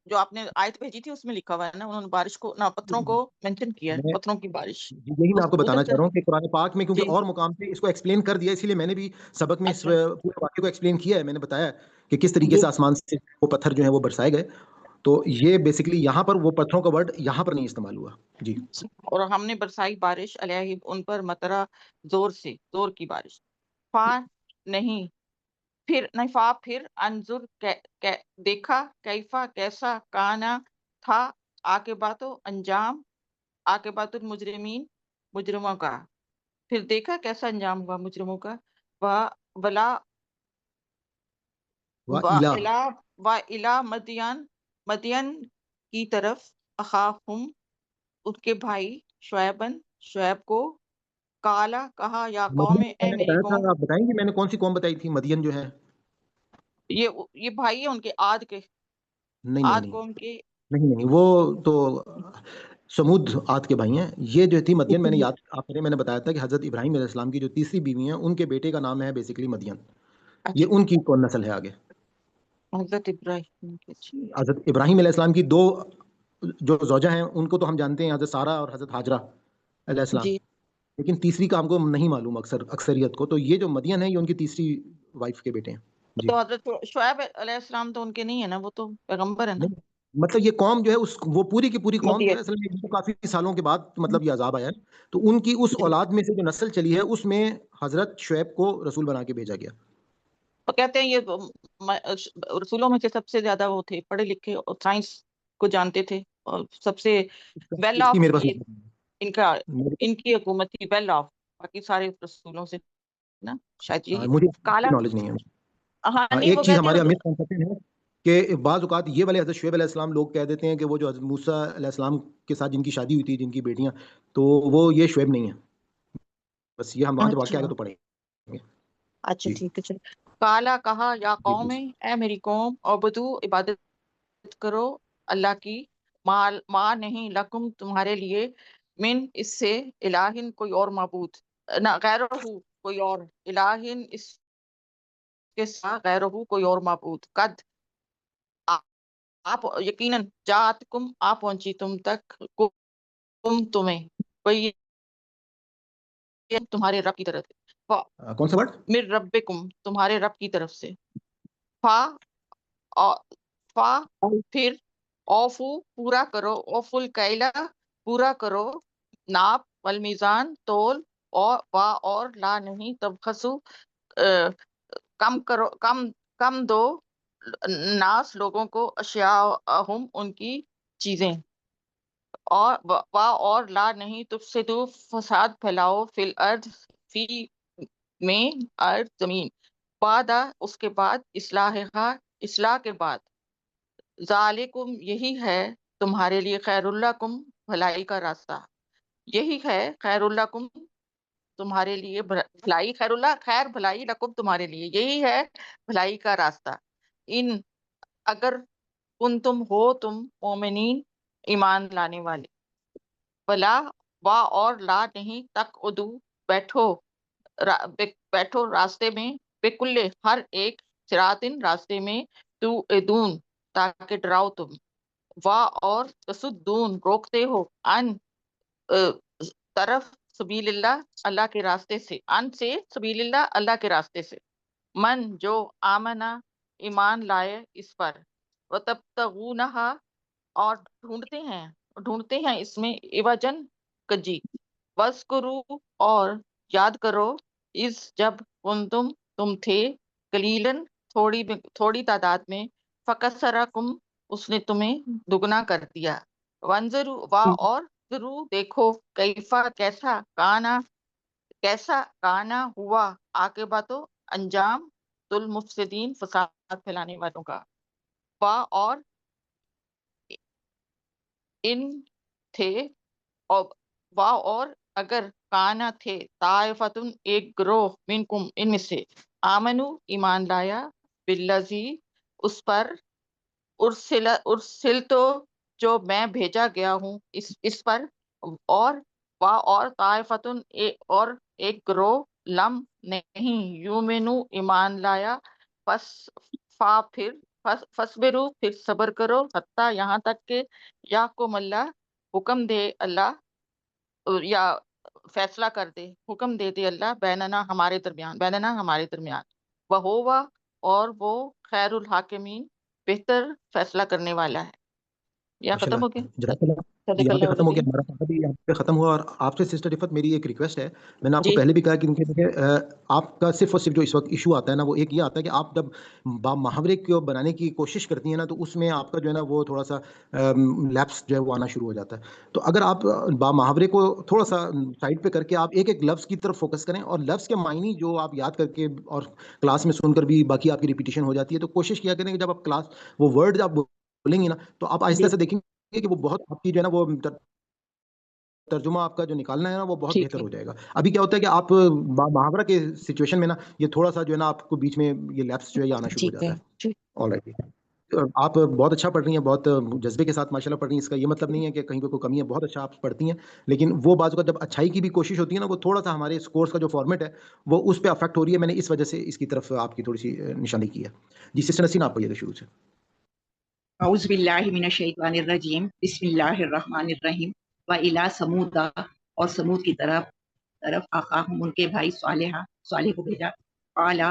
جو آپ نے آیت بھیجی تھی اس میں لکھا ہوا ہے نا، انہوں نے بارش کو نہ پتھروں کو مینشن کیا ہے، پتھروں کی بارش. یہی میں آپ کو بتانا چاہ رہا ہوں کہ قرآن پاک میں جی کیونکہ اور مقام پہ اس کو ایکسپلین کر دیا، اسی لیے میں نے بھی سبق میں اس پورے واقعے کو ایکسپلین کیا ہے، میں نے بتایا کہ کس طریقے سے آسمان سے وہ پتھر جو ہیں وہ برسائے گئے. تو یہ بیسیکلی یہاں پر وہ پتھروں کا ورڈ یہاں پر نہیں استعمال ہوا. جی اور ہم نے برسائی بارش علیہ ان پر مطرا زور سے، زور کی بارش. فا نہیں پھر نہیں فا پھر انظر دیکھا، کیفا کیسا، کانا تھا، عاقبات انجام، عاقبات المجرمین مجرموں کا، پھر دیکھا کیسا انجام ہوا مجرموں کا. ولا وَإِلَى مدین کی طرف، اخاہم ان کے بھائی، شعیب کو، کالا کہا، یا قوم مدین میں اے نے میری بتایا تھا، قوم. آپ بتائیں گے میں نے کون سی قوم بتائی تھی؟ مدین جو ہے یہ بھائی ہے ان کے، عاد کے، نہیں نہیں عاد نہیں قوم کے. نہیں نہیں، وہ تو سمود عاد کے بھائی ہیں. یہ جو تھی مدین، میں نے یاد آپ نے میں نے بتایا تھا کہ حضرت ابراہیم علیہ السلام کی جو تیسری بیوی ہیں، ان کے بیٹے کا نام ہے بیسیکلی مدین. یہ ان کی کون نسل ہے آگے. حضرت ابراہیم کے. حضرت ابراہیم علیہ السلام کی دو جو زوجہ ہیں ان کو تو ہم جانتے ہیں، حضرت سارہ اور حضرت ہاجرہ علیہ السلام، جی لیکن تیسری کا ہم کو نہیں معلوم اکثریت کو. تو یہ جو مدین ہے یہ ان کی تیسری وائف کے بیٹے ہیں. جی تو حضرت شعیب علیہ السلام تو ان کے نہیں ہے نا، وہ تو پیغمبر ہے نا. نہیں، مطلب یہ قوم جو ہے وہ پوری کی پوری قوم جو ہے مدین. اصل میں ان کو کافی سالوں کے بعد مطلب یہ عذاب آیا ہے، تو ان کی اس اولاد میں سے جو نسل چلی ہے اس میں حضرت شعیب کو رسول بنا کے بھیجا گیا. وہ کہتے ہیں یہ رسولوں میں سے سب سے زیادہ وہ تھے پڑھے لکھے اور سائنس کو جانتے تھے، اور سب سے ویل اس آف کی میرے پاس ان کی حکومت تھی، ویل آف باقی سارے رسولوں سے نا، شاید یہی مجھے کالا. نالج نہیں ہے. ہاں نہیں، ایک وہ چیز کہتے ہمارے ہیں امیر کنسپشن ہے کہ بعض اوقات یہ والے حضرت شعیب علیہ السلام لوگ کہہ دیتے ہیں کہ وہ جو حضرت موسیٰ علیہ السلام کے ساتھ جن کی شادی ہوئی تھی، جن کی بیٹیاں، تو وہ یہ شعیب نہیں ہے. بس یہ ہم وہاں جب واقعہ آگے تو پڑھیں گے. اچھا ٹھیک ہے. چلو. کالا کہا، یا قوم اے میری قوم، عبدو عبادت کرو اللہ کی، ماں نہیں لکم تمہارے لیے، من اس سے، الہن کوئی اور معبود، نہ غیرہ کوئی اور، الہن اس کے ساتھ، غیرہ کوئی اور معبود، قد آپ یقیناً، جاتکم آپ پہنچی تم تک، تمہیں کوئی تمہارے رب کی طرف سے، کون سا ورڈ؟ مر ربکم تمہارے رب کی طرف سے. فا فا پھر، اوفو پورا کرو، اوفو الکیلا پورا کرو، ناپ، والمیزان تول، اور لا نہیں تبخسو کم کرو، کم دو، ناس لوگوں کو، اشیاءہم ان کی چیزیں، اور لا نہیں تفسدو فساد پھیلاؤ، فی الارض فی میں ارض زمین، بعد اس کے بعد، اصلاح کے بعد، ذالکم یہی ہے تمہارے لیے، خیر لکم بھلائی کا راستہ، یہی ہے خیر لکم تمہارے لیے بھلائی، خیر اللہ خیر بھلائی، لکم تمہارے لیے، یہی ہے بھلائی کا راستہ، ان اگر کن تم ہو تم مومنین ایمان لانے والے. ولا اور لا نہیں تک ادو بیٹھو راستے میں، بکل ہر ایک، صراطن راستے میں، تو ادون تاکہ ڈراؤ تم، اور تصدون روکتے ہو، ان طرف، سبیل اللہ اللہ کے راستے سے، ان سے، سبیل اللہ اللہ کے راستے سے، من جو آمنا ایمان لائے اس پر، وتبتغونہا اور ڈھونڈتے ہیں اس میں، عوجن کجی، وذکروا اور یاد کرو، اس جب کنتم تم تھے، قلیلاً تھوڑی تعداد میں، فکسرکم اس نے تمہیں دگنا کر دیا، وانظروا وا اور ضرور دیکھو، کیفا کیسا کانا ہوا، عاقبت انجام، المفسدین فساد پھیلانے والوں کا، وا اور ان تھے، اور وا اور اگر کانا تھے، طائفتن ایک گروہ، منکم ان میں سے، آمنو ایمان لایا، بالذی اس پر، ارسل تو جو میں بھیجا گیا ہوں اس پر، اور وا اور طائفتن اور ایک گروہ، لم نہیں، یومنو ایمان لایا، پس پھر فصبرو پھر صبر کرو، حتیٰ یہاں تک کہ یحکم اللہ حکم دے اللہ، یا فیصلہ کر دے، حکم دے دے اللہ، بیننا ہمارے درمیان، وہ ہوا اور وہ خیر الحاکمین بہتر فیصلہ کرنے والا ہے۔ یا ختم ہو گیا؟ جزاک اللہ جی، صدق یہاں پہ اللہ ختم ہو گیا العظیم۔ ہمارا سفر بھی یہاں پہ ختم ہوا۔ اور آپ سے سسٹر رفت میری ایک ریکویسٹ ہے، میں نے آپ کو جی پہلے بھی کہا کہ آپ کا صرف اور صرف جو اس وقت ایشو آتا ہے نا، وہ ایک یہ آتا ہے کہ آپ جب با محاورے کو بنانے کی کوشش کرتی ہیں نا، تو اس میں آپ کا جو ہے نا وہ تھوڑا سا لیپس جو ہے وہ آنا شروع ہو جاتا ہے۔ تو اگر آپ با محاورے کو تھوڑا سا سائڈ پہ کر کے آپ ایک ایک لفظ کی طرف فوکس کریں، اور لفظ کے معنی جو آپ یاد کر کے اور کلاس میں سن کر بھی باقی آپ کی ریپیٹیشن ہو جاتی ہے، تو کوشش کیا کریں کہ جب آپ کلاس وہ ورڈ آپ بولیں گی نا، تو آپ آہستہ سے دیکھیں کہ وہ بہت آپ کی جو ہے نا وہ ترجمہ آپ کا جو نکالنا ہے نا، وہ بہت ٹھیک بہتر ہے، ہو جائے گا۔ ابھی کیا ہوتا ہے کہ آپ محاورہ کے سچویشن میں نا یہ تھوڑا سا جو ہے نا آپ کو بیچ میں یہ لیپس جو ہے یہ آنا شروع ہو ٹھیک ہے، جاتا ہے۔ ٹھیک۔ آلرائٹ، آپ بہت اچھا پڑھ رہی ہیں، بہت جذبے کے ساتھ ماشاءاللہ پڑھ رہی ہیں۔ اس کا یہ مطلب نہیں ہے کہ کہیں پہ کوئی کمی ہے، بہت اچھا آپ پڑھتی ہیں، لیکن وہ بعض اوقات جب اچھائی کی بھی کوشش ہوتی ہے نا، وہ تھوڑا سا ہمارے اس کورس کا جو فارمیٹ ہے وہ اس پہ افیکٹ ہو رہی ہے۔ میں نے اس وجہ سے اس کی طرف آپ کی تھوڑی سی نشانی کی ہے۔ جی سسٹر نسین، آپ کو یہ شروع سے۔ اعوذ باللہ من الشیطان الرجیم، بسم اللہ الرحمن الرحیم۔ وَإِلَىٰ ثَمُودَ، اور سمود کی طرف آخاہم ان کے بھائی صالح کو بھیجا، قالا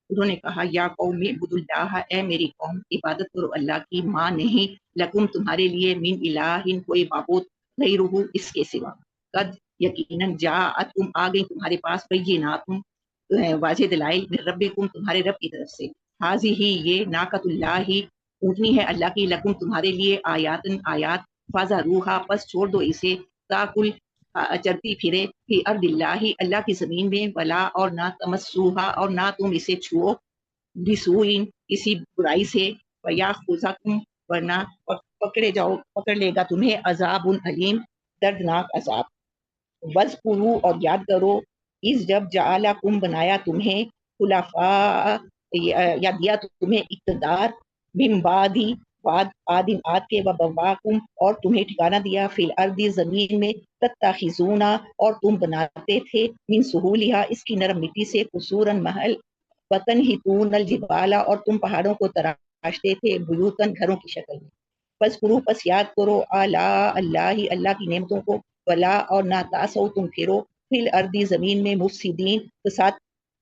انہوں نے کہا، یا قوم اعبدوا اللہ، اے میری قوم عبادت کرو اللہ کی، ماں نہیں لکم تمہارے لیے، من الہ کوئی معبود، غیرہ اس کے سوا، قد یقیناً جاءتکم آ گئی تمہارے پاس، بینات واضح دلائل، من ربکم تمہارے رب کی طرف سے، حاضی ہی یہ ناقۃ اللہ اونٹنی ہے اللہ کی، لکم تمہارے لیے، آیات، فذروھا پس چھوڑ دو اسے، تاکل چرتی پھرے، فی ارض اللہ کی زمین میں، ولا اور نہ تمسوہا اور نہ تم اسے چھوؤ، بسوئن کسی برائی سے، ویاخذکم ورنہ پکڑ لے گا تمہیں، عذاب علیم دردناک عذاب۔ وذکروا اور یاد کرو، اس جب جعلکم بنایا تمہیں، خلفاء یا دیا تمہیں اقتدار، من بعد آد کے، وبواکم اور تمہیں ٹھکانہ دیا، فی الارض زمین میں، تتخذون اور تم بناتے تھے، من سہولہا اس کی نرم مٹی سے، قصورا محل، وتنحتون الجبال اور تم پہاڑوں کو تراشتے تھے، بیوتن گھروں کی شکل میں، فاذکروا پس یاد کرو، اللہ کی نعمتوں کو، ولا اور نہ تاسو تم پھرو، فی الارض زمین میں، مفسدین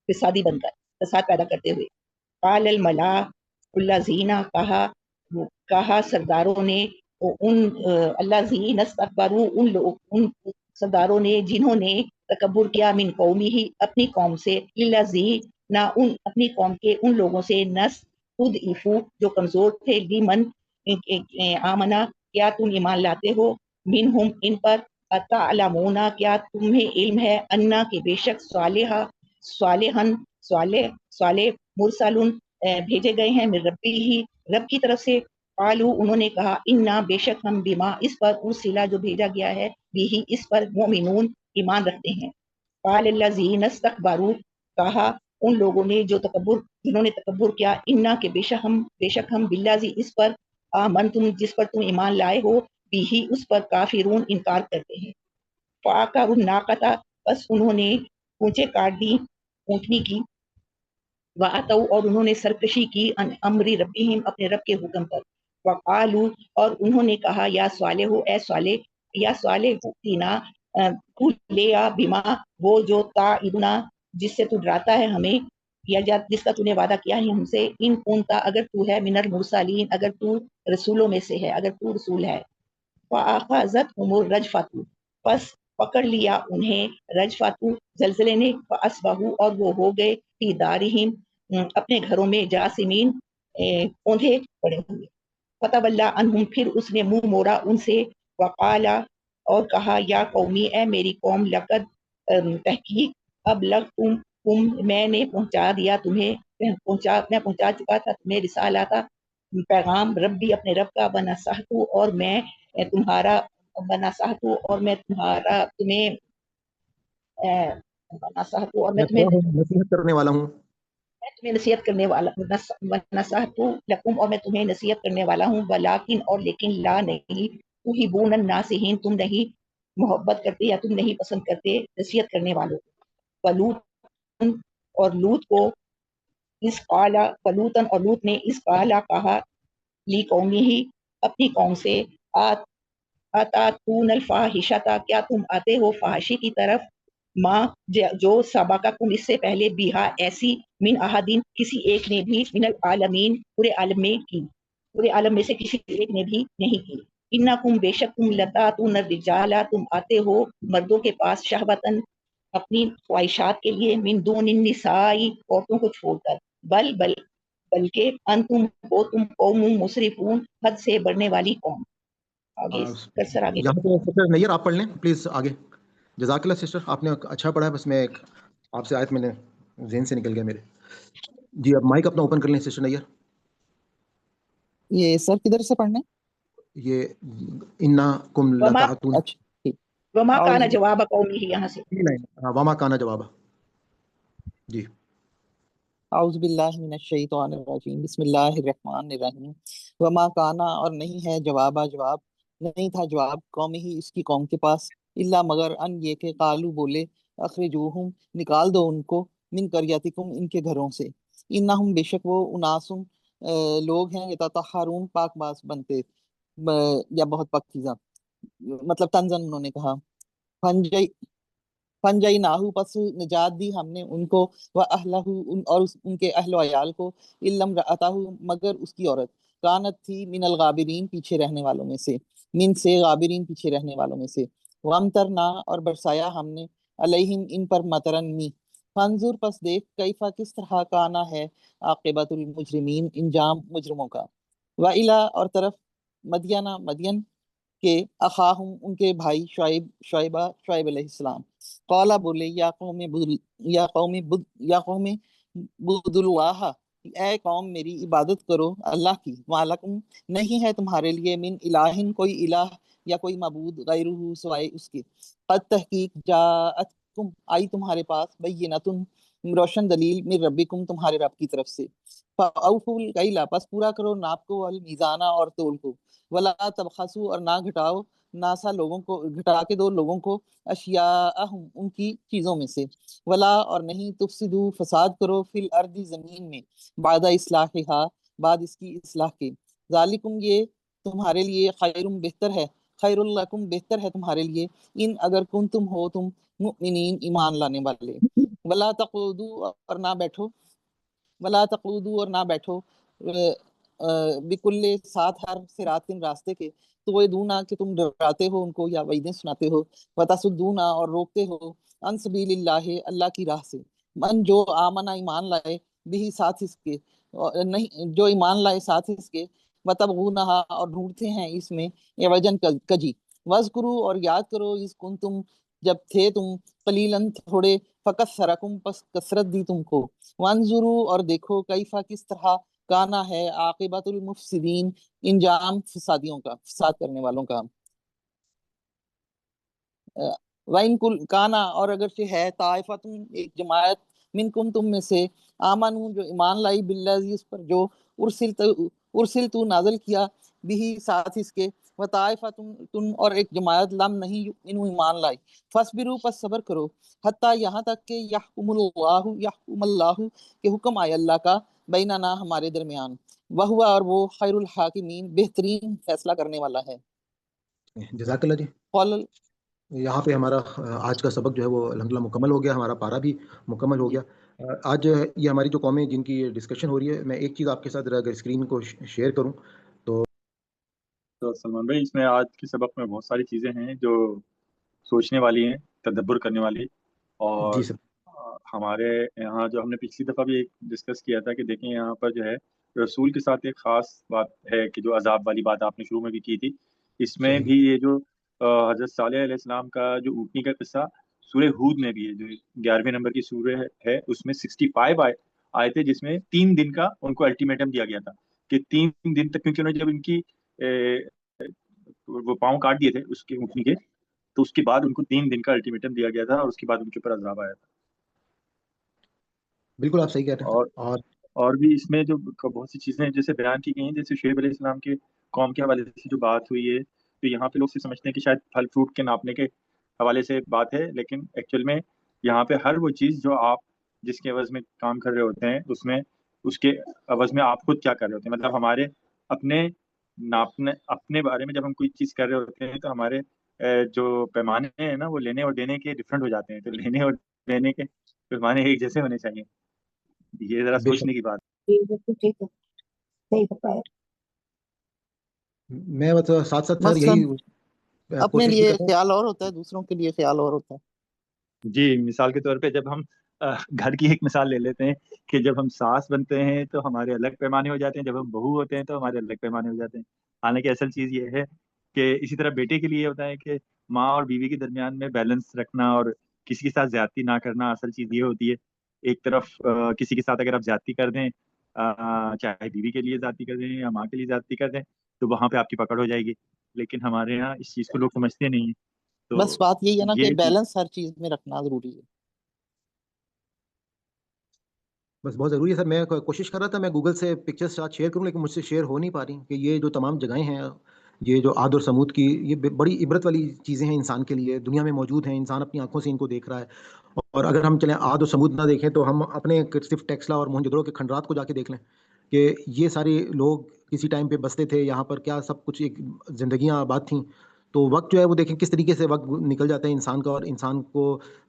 فسادی بن کر، فساد پیدا کرتے ہوئے۔ قال الملا الذین کہا سرداروں نے، ان الذین استکبروا ان سرداروں نے جنہوں نے تکبر کیا، من قومہ اپنی قوم سے، الذین ان اپنی قوم کے ان لوگوں سے، نستضعفوا جو کمزور تھے، لمن آمنا کیا تم ایمان لاتے ہو، منہم ان پر، اتعلمون کیا تمہیں علم ہے، انا کہ بے شک صالح مرسلون بھیجے گئے ہیں، من ربی ہی رب کی طرف سے، قالو انہوں نے کہا، انا بے شک ہم، بما اس پر، ارسلا جو بھیجا گیا ہے، بھی اس پر، مومنون ایمان رکھتے ہیں۔ قال الذین استکبروا کہا ان لوگوں نے جنہوں نے تکبر کیا، انا کہ بے شک ہم بالذی اس پر، آمنتم جس پر تم ایمان لائے ہو، بھی اس پر، کافرون انکار کرتے ہیں۔ فعقروا الناقۃ بس انہوں نے اونچے کاٹ دی اونٹنی کی، وَأَتَوْا اور انہوں نے سرکشی کی، ان امر ربہم اپنے رب کے حکم پر، وقالوا اور انہوں نے کہا، یا صالح اے صالح تینا لے آ بما وہ جو تعدنا جس سے تو ڈراتا ہے ہمیں، یا جس کا تو نے وعدہ کیا ہے ہم سے، ان کونتا اگر تو ہے، من المرسلین اگر تو رسولوں میں سے ہے، اگر تو رسول ہے، فَأَخَذَتْهُمُ الرَّجْفَةُ پس پکڑ لیا انہیں رجفۃ زلزلے نے، فَأَصْبَحُوا اور وہ ہو گئے، فی دارہم اپنے گھروں میں، جاسمین اوندھے پڑے ہوئے. فتولی عنہم، پھر اس نے منہ موڑا ان سے. وقالا، اور کہا یا قومی، اے میری قوم، لقد تحقیق ابلغتکم، میں نے پہنچا دیا تمہیں، میں پہنچا چکا تھا تمہیں رسالات، پیغام ربی، اپنے رب کا، بنصحت، اور میں تمہارا بنصحت، اور میں تمہارا تمہیں بنصحت، اور میں تمہیں نصیحت کرنے والا ہوں. میں تمہیں نصیحت کرنے والا ہوں. نصحت لکم، اور میں تمہیں نصیحت کرنے والا ہوں. ولیکن، اور لیکن، لا نہیں، تحبون الناصحین، تم نہیں محبت کرتے یا تم نہیں پسند کرتے نصیحت کرنے والوں کو. ولوط، اور لوط کو، اس قالا، فلوطن، اور لوط نے اس قالا کہا، لی قومی ہی، اپنی قوم سے، آتاتون الفاحشۃ، کیا تم آتے ہو فحاشی کی طرف، ماں جو سبقکم، اس سے پہلے، بیہا، ایسی، من احدین، کسی ایک نے بھی، من العالمین، پورے عالم میں کی، پورے عالم میں سے کسی ایک نے بھی نہیں کی. انکم، بے شک تم، لتاتون الرجال، تم آتے ہو مردوں کے پاس، شہوتن، اپنی خواہشات کے لیے، من دون النساء، عورتوں کو چھوڑ کر، بلکہ انتم ہو تم قوم مسرفون، حد سے بڑھنے والی قوم. آگے کرسر آگے. یہاں پہ سسٹر نیئر آپ پڑھ لیں پلیز آگے. جزاک اللہ سسٹر، آپ نے اچھا پڑھا ہے. بس میں ایک آپ سے آیت میں نے ذہن سے نکل گیا میرے. جی اب مائک اپنا اوپن کر لیں سسٹر نیئر. یہ سر کدھر سے پڑھنا ہے؟ یہ انکم لتاتون. اچھا ٹھیک. وما کان جواب قومی، یہاں سے وما کانا جواب. جی اعوذ باللہ من الشیطان الرجیم، بسم اللہ الرحمن الرحیم. وما کانا، اور نہیں ہے، جواب نہیں تھا جواب، قوم ہی، اس کی قوم کے پاس، الا مگر، ان یہ کہ قالو بولے، اخرجوہم، نکال دو ان کو، من قریتکم، ان کے گھروں سے، انہم، بے شک وہ، اناسن، لوگ ہیں، یتطہرون، پاک باز بنتے، یا بہت پاک چیزاں، مطلب تنزن انہوں نے کہا. فنجیناہو، پس نجات دی ہم نے ان کو، واہلہ، اور ان کے اہل و عیال کو، الا امرأتہ، مگر اس کی عورت، کانت تھی، من الغابرین، پیچھے رہنے والوں میں سے، من سے، غابرین، پیچھے رہنے والوں میں سے. وامطرنا، اور برسایا ہم نے، علیہم، ان پر، مطرن می. فانظر، پس دیکھ، کیفا، کس طرح، کانا ہے، عاقبۃ المجرمین، انجام مجرموں کا. وإلی، اور طرف، مدینہ، مدین کے، اخاہم، ان کے بھائی، شعیب علیہ السلام. قالا، بولے، یا قوم بدھ اللہ، اے قوم میری عبادت کرو اللہ کی، مالکم، نہیں ہے تمہارے لیے، من الہ، کوئی الہ یا کوئی معبود، غیرہ، سوائے اس کے. قد تحقیق، جاءتکم، آئی تمہارے پاس، بینۃ، روشن دلیل، من ربکم، تمہارے رب کی طرف سے. فاوفوا الکیل، پس پورا کرو ناپ کو، والمیزان، اور تول کو. ولا تبخسوا، اور نہ گھٹاؤ، ناسا، لوگوں کو، گھٹا کے دو لوگوں کو، اشیاءہم، ان کی چیزوں میں سے. ولا، اور نہیں، تفسدوا، فساد کرو، فی الارض، زمین میں، بعد اصلاحہا، بعد اس کی اصلاح کے. ذالکم، یہ تمہارے لیے، خیر، بہتر ہے، خیر لکم، بہتر ہے تمہارے لیے، ان اگر کنتم ہو تم، مؤمنین، ایمان لانے والے. ولا تقعدوا، اور نہ بیٹھو، ولا تقعدوا، اور نہ بیٹھو، بکل، ساتھ، ہر صراط، راستے کے، تو وہ دونا، کہ تم ڈراتے ہو ان کو، یا وعیدیں سناتے ہو، وتصدون، اور روکتے ہو، ان سبیل اللہ، اللہ کی راہ سے. من، جو آمنا، ایمان لائے، بھی، ساتھ اس کے، نہیں، جو ایمان لائے ساتھ اس کے، وتبغونہا، اور ڈھونڈتے ہیں اس میں، عوجن، کجی. واذکروا، اور یاد کرو، اذ کنتم، جب تھے تم، قلیلاً، تھوڑے، فکثرکم، پس کثرت دی تم کو. وانظروا، اور دیکھو، کیفا، کس طرح، کانا ہے، عاقبۃ المفسدین، انجام فسادیوں کا، فساد کرنے والوں کا. وَإِن كُلْ کانا، اور اگرچہ ہے، طائفۃ، ایک جماعت، منکم، تم میں سے، آمنو، جو ایمان لائی، باللہ، اس پر جو، ارسلت، نازل کیا، بھی، ساتھ اس کے، وطائفۃ، اور ایک جماعت، لم، نہیں، یؤمنوا، ایمان لائی. فاصبروا، پس صبر کرو، حتیٰ، یہاں تک کہ، یحکم اللہ، کہ حکم آئے اللہ کا، بیننا، ہمارے درمیان. وہو، اور وہ، خیر الحاکمین، بہترین فیصلہ کرنے والا ہے. جزاک اللہ جی. قول، یہاں پہ ہمارا آج کا سبق جو ہے وہ الحمدللہ مکمل ہو گیا، ہمارا پارا بھی مکمل ہو گیا. آج یہ ہماری جو قومیں جن کی ڈسکشن ہو رہی ہے، میں ایک چیز آپ کے ساتھ اگر اسکرین کو شیئر کروں تو سلمان بھائی، اس میں آج کے سبق میں بہت ساری چیزیں ہیں جو سوچنے والی ہیں، تدبر کرنے والی. اور جی سر. ہمارے یہاں جو ہم نے پچھلی دفعہ بھی ایک ڈسکس کیا تھا کہ دیکھیں یہاں پر جو ہے رسول کے ساتھ ایک خاص بات ہے کہ جو عذاب والی بات آپ نے شروع میں بھی کی تھی، اس میں صحیح بھی یہ جو حضرت صالح علیہ السلام کا جو اونٹنی کا قصہ سورہ ہود میں بھی ہے، جو 11ویں نمبر کی سورہ ہے، اس میں 65 آئے تھے، جس میں 3 دن کا ان کو الٹیمیٹم دیا گیا تھا کہ 3 دن تک، کیونکہ انہوں نے جب ان کی وہ پاؤں کاٹ دیے تھے اس کے اونٹنی کے، تو اس کے بعد ان کو 3 دن کا الٹیمیٹم دیا گیا تھا، اور اس کے بعد ان کے اوپر عذاب آیا تھا۔ بالکل آپ صحیح کہہ رہے ہیں۔ اور بھی اس میں جو بہت سی چیزیں جیسے بیان کی گئی ہیں، جیسے شعیب علیہ السلام کے قوم کے حوالے سے جو بات ہوئی ہے، تو یہاں پہ لوگ سے سمجھتے ہیں کہ شاید پھل فروٹ کے ناپنے کے حوالے سے بات ہے، لیکن ایکچوئل میں یہاں پہ ہر وہ چیز جو آپ جس کے عوض میں کام کر رہے ہوتے ہیں، اس کے عوض میں آپ خود کیا کر رہے ہوتے ہیں، مطلب ہمارے اپنے بارے میں جب ہم کوئی چیز کر رہے ہوتے ہیں تو ہمارے جو پیمانے ہیں نا، وہ لینے اور دینے کے ڈفرینٹ ہو جاتے ہیں، تو لینے اور دینے کے پیمانے ایک جیسے ہونے چاہیے۔ یہ ذرا بے شک سوچنے کی بات۔ بالکل ٹھیک ہے، صحیح بتایا۔ میں مطلب ساتھ ساتھ سر مثلاً یہی اپنے کوشش بھی لیے کرتا ہوں۔ خیال اور ہوتا ہے، دوسروں کے لیے خیال اور ہوتا ہے۔ جی، مثال کے طور پہ جب ہم گھر کی ایک مثال لے لیتے ہیں کہ جب ہم ساس بنتے ہیں تو ہمارے الگ پیمانے ہو جاتے ہیں، جب ہم بہو ہوتے ہیں تو ہمارے الگ پیمانے ہو جاتے ہیں۔ حالانکہ اصل چیز یہ ہے کہ اسی طرح بیٹے کے لیے ہوتا ہے کہ ماں اور بیوی کے درمیان میں بیلنس رکھنا اور کسی کے ساتھ زیادتی نہ کرنا، اصل چیز یہ ہوتی ہے۔ ایک طرف کسی کے ساتھ اگر آپ زیادتی کر دیں، چاہے بیوی کے لیے زیادتی کر دیں یا ماں کے لیے زیادتی کر دیں، تو وہاں پہ آپ کی پکڑ ہو جائے گی، لیکن ہمارے یہاں اس چیز کو لوگ سمجھتے نہیں ہیں۔ تو بس بات یہی ہے نا کہ یہ بیلنس ہر چیز میں رکھنا ضروری ہے۔ بس بہت ضروری ہے سر۔ میں کوشش کر رہا تھا میں گوگل سے پکچرز ساتھ شیئر کروں، لیکن مجھ سے شیئر ہو نہیں پا رہی کہ یہ جو تمام جگہیں ہیں، یہ جو عاد اور سمود کی، یہ بڑی عبرت والی چیزیں ہیں انسان کے لیے، دنیا میں موجود ہیں، انسان اپنی آنکھوں سے ان کو دیکھ رہا ہے۔ اور اگر ہم چلیں عاد اور سمود نہ دیکھیں تو ہم اپنے صرف ٹیکسلا اور موہنجودڑو کے کھنڈرات کو جا کے دیکھ لیں کہ یہ سارے لوگ کسی ٹائم پہ بستے تھے یہاں پر، کیا سب کچھ ایک زندگیاں آباد تھیں۔ تو وقت جو ہے وہ دیکھیں کس طریقے سے وقت نکل جاتا ہے انسان کا، اور انسان کو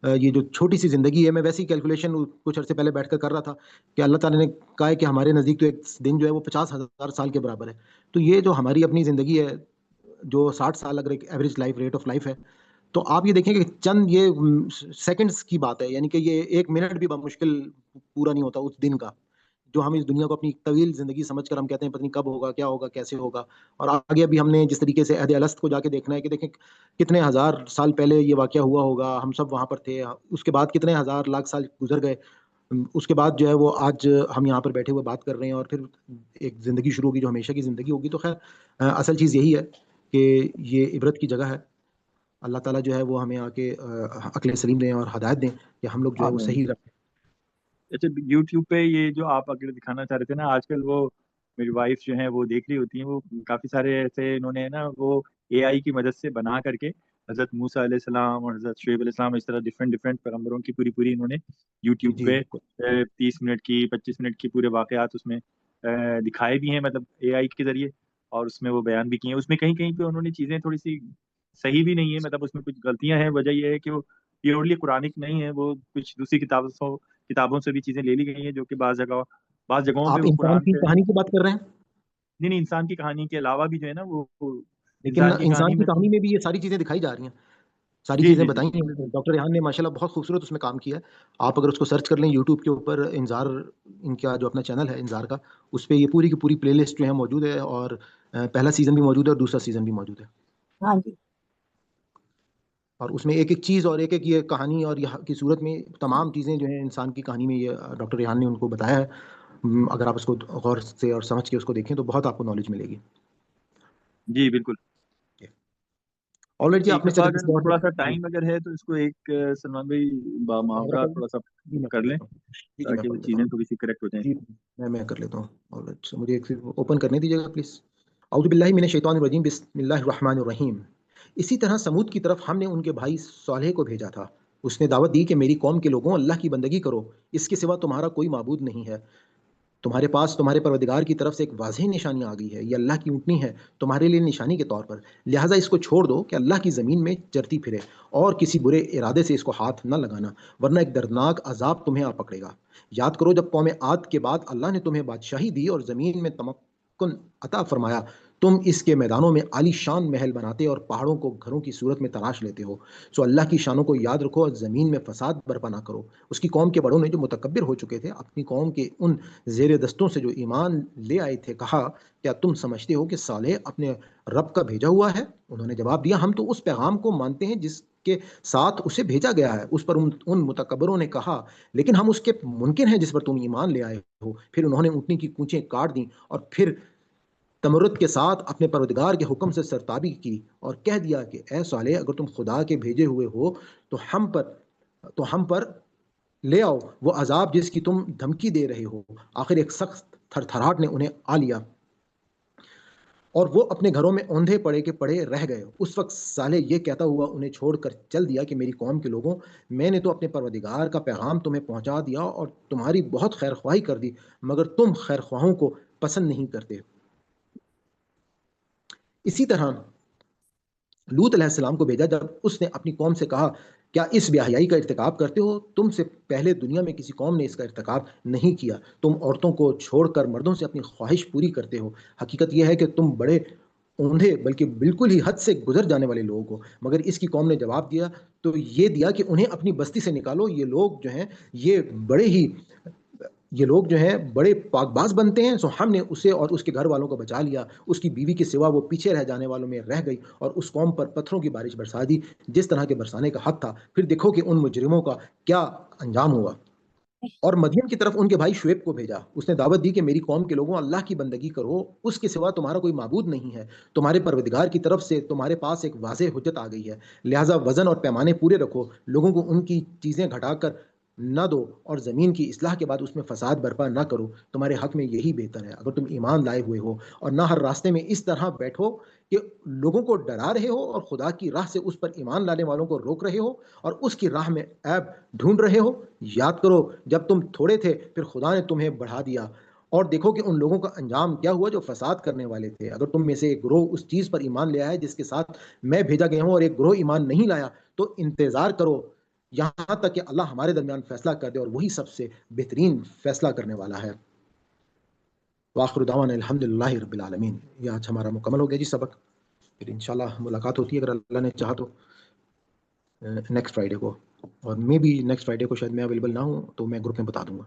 یہ جو چھوٹی سی زندگی ہے، میں ویسی کیلکولیشن کچھ عرصے پہلے بیٹھ کر رہا تھا کہ اللہ تعالیٰ نے کہا ہے کہ ہمارے نزدیک تو ایک دن جو ہے وہ 50,000 سال کے برابر ہے۔ تو یہ جو ہماری اپنی زندگی ہے، جو 60 سال اگر ایک average life rate of life ہے، تو آپ یہ دیکھیں کہ چند یہ سیکنڈز کی بات ہے، یعنی کہ یہ 1 منٹ بھی بمشکل پورا نہیں ہوتا اس دن کا، جو ہم اس دنیا کو اپنی طویل زندگی سمجھ کر ہم کہتے ہیں پتہ نہیں کب ہوگا، کیا ہوگا، کیسے ہوگا۔ اور آگے ابھی ہم نے جس طریقے سے عہد الست کو جا کے دیکھنا ہے کہ دیکھیں کتنے ہزار سال پہلے یہ واقعہ ہوا ہوگا، ہم سب وہاں پر تھے، اس کے بعد کتنے ہزار لاکھ سال گزر گئے، اس کے بعد جو ہے وہ آج ہم یہاں پر بیٹھے ہوئے بات کر رہے ہیں، اور پھر ایک زندگی شروع ہوگی جو ہمیشہ کی زندگی ہوگی۔ تو خیر اصل چیز یہی ہے کہ یہ عبرت کی جگہ ہے۔ اللہ تعالیٰ جو ہے وہ ہمیں آ کے عقل سلیم دیں اور ہدایت دیں کہ ہم لوگ جو ہے وہ صحیح رکھیں۔ اچھا، یوٹیوب پہ یہ جو آپ اگر دکھانا چاہ رہے تھے نا، آج کل وہ میری وائف جو ہیں وہ دیکھ رہی ہوتی ہیں، وہ کافی سارے ایسے انہوں نے نا وہ اے آئی کی مدد سے بنا کر کے حضرت موسیٰ علیہ السلام اور حضرت شعیب علیہ السلام، اس طرح ڈفرینٹ پیغمبروں کی پوری انہوں نے یوٹیوب جی پہ بالکل 30 منٹ کی 25 منٹ کی پورے واقعات اس میں دکھائے بھی ہیں، مطلب اے آئی کے ذریعے، اور اس میں وہ بیان بھی کیے ہیں۔ اس میں کہیں کہیں پہ انہوں نے چیزیں تھوڑی سی صحیح بھی نہیں ہے، مطلب اس میں کچھ غلطیاں ہیں۔ وجہ یہ ہے کہ وہ پیورلی قرآنک نہیں ہے، وہ کچھ دوسری کتابوں سے بھی چیزیں لے لی گئی ہیں، جو کہ بعض جگہوں پہ آپ وہ انسان قرآن کی سے کہانی کی بات کر رہے ہیں؟ نہیں، انسان کی کہانی کے علاوہ بھی جو ہے نا وہ لیکن انسان کی میں کہانی میں بھی یہ ساری چیزیں دکھائی جا رہی ہیں، ساری جی چیزیں جی جی بتائی ہیں۔ ڈاکٹر ریحان نے ماشاءاللہ بہت خوبصورت اس میں کام کیا ہے۔ آپ اگر اس کو سرچ کر لیں یوٹیوب کے اوپر، انظار ان کا جو اپنا چینل ہے انظار کا، اس پہ یہ پوری کی پوری پلے لسٹ جو ہے موجود ہے، اور پہلا سیزن بھی موجود ہے اور دوسرا سیزن بھی موجود ہے۔ ہاں جی، اور اس میں ایک ایک چیز اور ایک ایک یہ کہانی اور یہ کی صورت میں تمام چیزیں جو ہیں انسان کی کہانی میں یہ ڈاکٹر ریحان نے ان کو بتایا ہے۔ اگر آپ اس کو غور سے اور سمجھ کے اس کو دیکھیں تو بہت آپ کو نالج ملے گی۔ جی بالکل۔ آلریڈی جی ایک آپ نے دفعہ چلے اگر تھوڑا سا ٹائم اگر ہے تو اس کو ایک سلمان بھائی محاورہ تھوڑا سا جی میں کر لیں میں تاکہ وہ پڑھ لیتا چیزیں ہوں۔ تھوڑی سی کریکٹ ہو جائیں۔ جی میں کر لیتا ہوں۔ آلریڈی مجھے ایک اوپن کرنے دیجیے گا پلیز۔ اعوذ باللہ من الشیطان الرجیم، بسم اللہ الرحمن الرحیم۔ اسی طرح سمود کی طرف ہم نے ان کے بھائی صالح کو بھیجا تھا۔ اس نے دعوت دی کہ میری قوم کے لوگوں، اللہ کی بندگی کرو، اس کے سوا تمہارا کوئی معبود نہیں ہے۔ تمہارے پاس تمہارے پروردگار کی طرف سے ایک واضح نشانی آ گئی ہے، یہ اللہ کی اونٹنی ہے تمہارے لیے نشانی کے طور پر، لہٰذا اس کو چھوڑ دو کہ اللہ کی زمین میں چرتی پھرے، اور کسی برے ارادے سے اس کو ہاتھ نہ لگانا، ورنہ ایک دردناک عذاب تمہیں آ پکڑے گا۔ یاد کرو جب قوم عاد کے بعد اللہ نے تمہیں بادشاہی دی اور زمین میں تمکن عطا فرمایا تم اس کے میدانوں میں عالی شان محل بناتے اور پہاڑوں کو گھروں کی صورت میں تراش لیتے ہو. سو اللہ کی شانوں کو یاد رکھو اور زمین میں فساد برپا نہ کرو. اس کی قوم کے بڑوں نے جو متکبر ہو چکے تھے اپنی قوم کے ان زیر دستوں سے جو ایمان لے آئے تھے کہا کیا تم سمجھتے ہو کہ صالح اپنے رب کا بھیجا ہوا ہے؟ انہوں نے جواب دیا ہم تو اس پیغام کو مانتے ہیں جس کے ساتھ اسے بھیجا گیا ہے. اس پر ان متکبروں نے کہا لیکن ہم اس کے منکر ہیں جس پر تم ایمان لے آئے ہو. پھر انہوں نے اونٹنی کی کونچیں کاٹ دیں اور پھر تمرد کے ساتھ اپنے پروردگار کے حکم سے سرتابی کی اور کہہ دیا کہ اے صالح اگر تم خدا کے بھیجے ہوئے ہو تو ہم پر لے آؤ وہ عذاب جس کی تم دھمکی دے رہے ہو. آخر ایک سخت تھر تھراہٹ نے انہیں آ لیا اور وہ اپنے گھروں میں اوندھے پڑے کے پڑے رہ گئے. اس وقت صالح یہ کہتا ہوا انہیں چھوڑ کر چل دیا کہ میری قوم کے لوگوں، میں نے تو اپنے پروردگار کا پیغام تمہیں پہنچا دیا اور تمہاری بہت خیر خواہی کر دی مگر تم خیر خواہوں کو پسند نہیں کرتے. اسی طرح لوط علیہ السلام کو بھیجا جب اس نے اپنی قوم سے کہا کیا اس بے حیائی کا ارتکاب کرتے ہو؟ تم سے پہلے دنیا میں کسی قوم نے اس کا ارتکاب نہیں کیا. تم عورتوں کو چھوڑ کر مردوں سے اپنی خواہش پوری کرتے ہو. حقیقت یہ ہے کہ تم بڑے اوندھے بلکہ بالکل ہی حد سے گزر جانے والے لوگ ہو. مگر اس کی قوم نے جواب دیا تو یہ دیا کہ انہیں اپنی بستی سے نکالو. یہ لوگ جو ہیں بڑے پاک باز بنتے ہیں. سو ہم نے اسے اور اس کے گھر والوں کو بچا لیا. اس کی بیوی کے سوا وہ پیچھے رہ جانے والوں میں رہ گئی اور اس قوم پر پتھروں کی بارش برسا دی جس طرح کے برسانے کا حق تھا. پھر دیکھو کہ ان مجرموں کا کیا انجام ہوا. اور مدین کی طرف ان کے بھائی شعیب کو بھیجا. اس نے دعوت دی کہ میری قوم کے لوگوں اللہ کی بندگی کرو، اس کے سوا تمہارا کوئی معبود نہیں ہے. تمہارے پروردگار کی طرف سے تمہارے پاس ایک واضح حجت آ گئی ہے، لہٰذا وزن اور پیمانے پورے رکھو، لوگوں کو ان کی چیزیں گھٹا کر نہ دو اور زمین کی اصلاح کے بعد اس میں فساد برپا نہ کرو. تمہارے حق میں یہی بہتر ہے اگر تم ایمان لائے ہوئے ہو. اور نہ ہر راستے میں اس طرح بیٹھو کہ لوگوں کو ڈرا رہے ہو اور خدا کی راہ سے اس پر ایمان لانے والوں کو روک رہے ہو اور اس کی راہ میں عیب ڈھونڈ رہے ہو. یاد کرو جب تم تھوڑے تھے پھر خدا نے تمہیں بڑھا دیا اور دیکھو کہ ان لوگوں کا انجام کیا ہوا جو فساد کرنے والے تھے. اگر تم میں سے ایک گروہ اس چیز پر ایمان لے آئے جس کے ساتھ میں بھیجا گیا ہوں اور ایک گروہ ایمان نہیں لایا تو انتظار کرو یہاں تک کہ اللہ ہمارے درمیان فیصلہ کر دے اور وہی سب سے بہترین فیصلہ کرنے والا ہے. وآخر دعوانا الحمدللہ رب العالمین. یہ آج ہمارا مکمل ہو گیا جی سبق. پھر انشاءاللہ ملاقات ہوتی ہے اگر اللہ نے چاہا تو نیکسٹ فرائیڈے کو، اور میں بھی نیکسٹ فرائیڈے کو شاید میں اویلیبل نہ ہوں تو میں گروپ میں بتا دوں گا.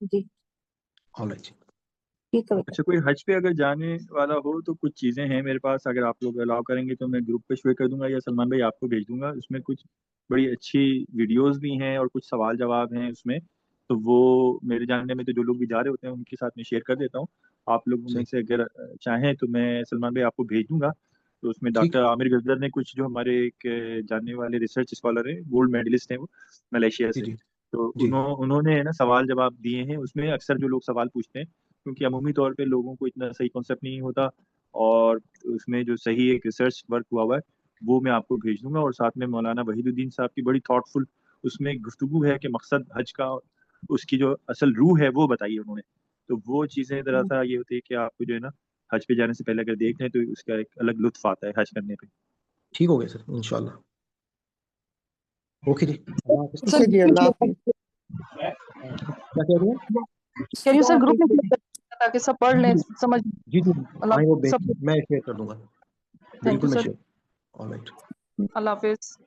جی آلرائٹ جی. اچھا کوئی حج پہ اگر جانے والا ہو تو کچھ چیزیں ہیں میرے پاس، اگر آپ لوگ الاؤ کریں گے تو میں گروپ پہ شیئر کر دوں گا یا سلمان بھائی آپ کو بھیج دوں گا. اس میں کچھ بڑی اچھی ویڈیوز بھی ہیں اور کچھ سوال جواب ہیں اس میں، تو وہ میرے جاننے میں تو جو لوگ بھی جا رہے ہوتے ہیں ان کے ساتھ میں شیئر کر دیتا ہوں. آپ لوگوں میں سے اگر چاہیں تو میں سلمان بھائی آپ کو بھیج دوں گا. تو اس میں ڈاکٹر عامر غزر نے کچھ جو ہمارے ایک جاننے والے ریسرچ اسکالر ہیں، گولڈ میڈلسٹ ہیں وہ ملیشیا سے، تو انہوں نے نا سوال جواب دیے ہیں. اس میں اکثر جو لوگ سوال پوچھتے ہیں کیونکہ عمومی طور پہ لوگوں کو اتنا صحیح کانسیپٹ نہیں ہوتا، اور اس میں جو صحیح ایک ریسرچ ورک ہوا ہوا ہے وہ میں آپ کو بھیج دوں گا. اور ساتھ میں مولانا وحید الدین صاحب کی بڑی تھاٹ فل اس میں گفتگو ہے کہ مقصد حج کا اس کی جو اصل روح ہے وہ بتائی انہوں نے. تو وہ چیزیں ذرا سا یہ ہوتی ہے کہ آپ کو جو ہے نا حج پہ جانے سے پہلے اگر دیکھ لیں تو اس کا ایک الگ لطف آتا ہے حج کرنے پہ. ٹھیک ہو گیا سر انشاءاللہ. اوکے جی. اللہ حافظ. کیا کہہ رہے ہیں؟ چلیے سر گروپ میں تاکہ سب پڑھ لیں سمجھ. جی میں شیئر کر دوں گا. بالکل میں شیئر. آلرائٹ. اللہ حافظ.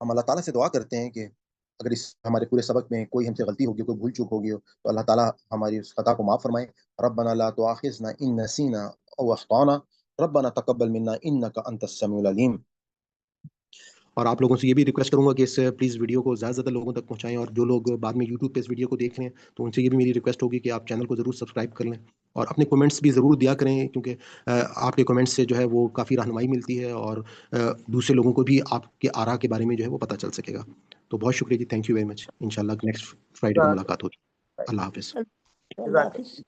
ہم اللہ تعالیٰ سے دعا کرتے ہیں کہ اگر اس ہمارے پورے سبق میں کوئی ہم سے غلطی ہوگی، کوئی بھول چوک ہوگی تو اللہ تعالیٰ ہماری اس خطا کو معاف فرمائے. ربنا لا تؤاخذنا ان نسینا او اخطانا ربنا تقبل منا انک انت السمیع العلیم. اور آپ لوگوں سے یہ بھی ریکویسٹ کروں گا کہ اس پلیز ویڈیو کو زیادہ سے زیادہ لوگوں تک پہنچائیں، اور جو لوگ بعد میں یوٹیوب پہ اس ویڈیو کو دیکھ رہے ہیں تو ان سے یہ بھی میری ریکویسٹ ہوگی کہ آپ چینل کو ضرور سبسکرائب کر لیں اور اپنے کمنٹس بھی ضرور دیا کریں، کیونکہ آپ کے کمنٹس سے جو ہے وہ کافی رہنمائی ملتی ہے اور دوسرے لوگوں کو بھی آپ کے آراء کے بارے میں جو ہے وہ پتہ چل سکے گا. تو بہت شکریہ جی. Thank you very much. انشاءاللہ نیکسٹ فرائیڈے کو ملاقات ہوگی. اللہ حافظ. اللہ حافظ.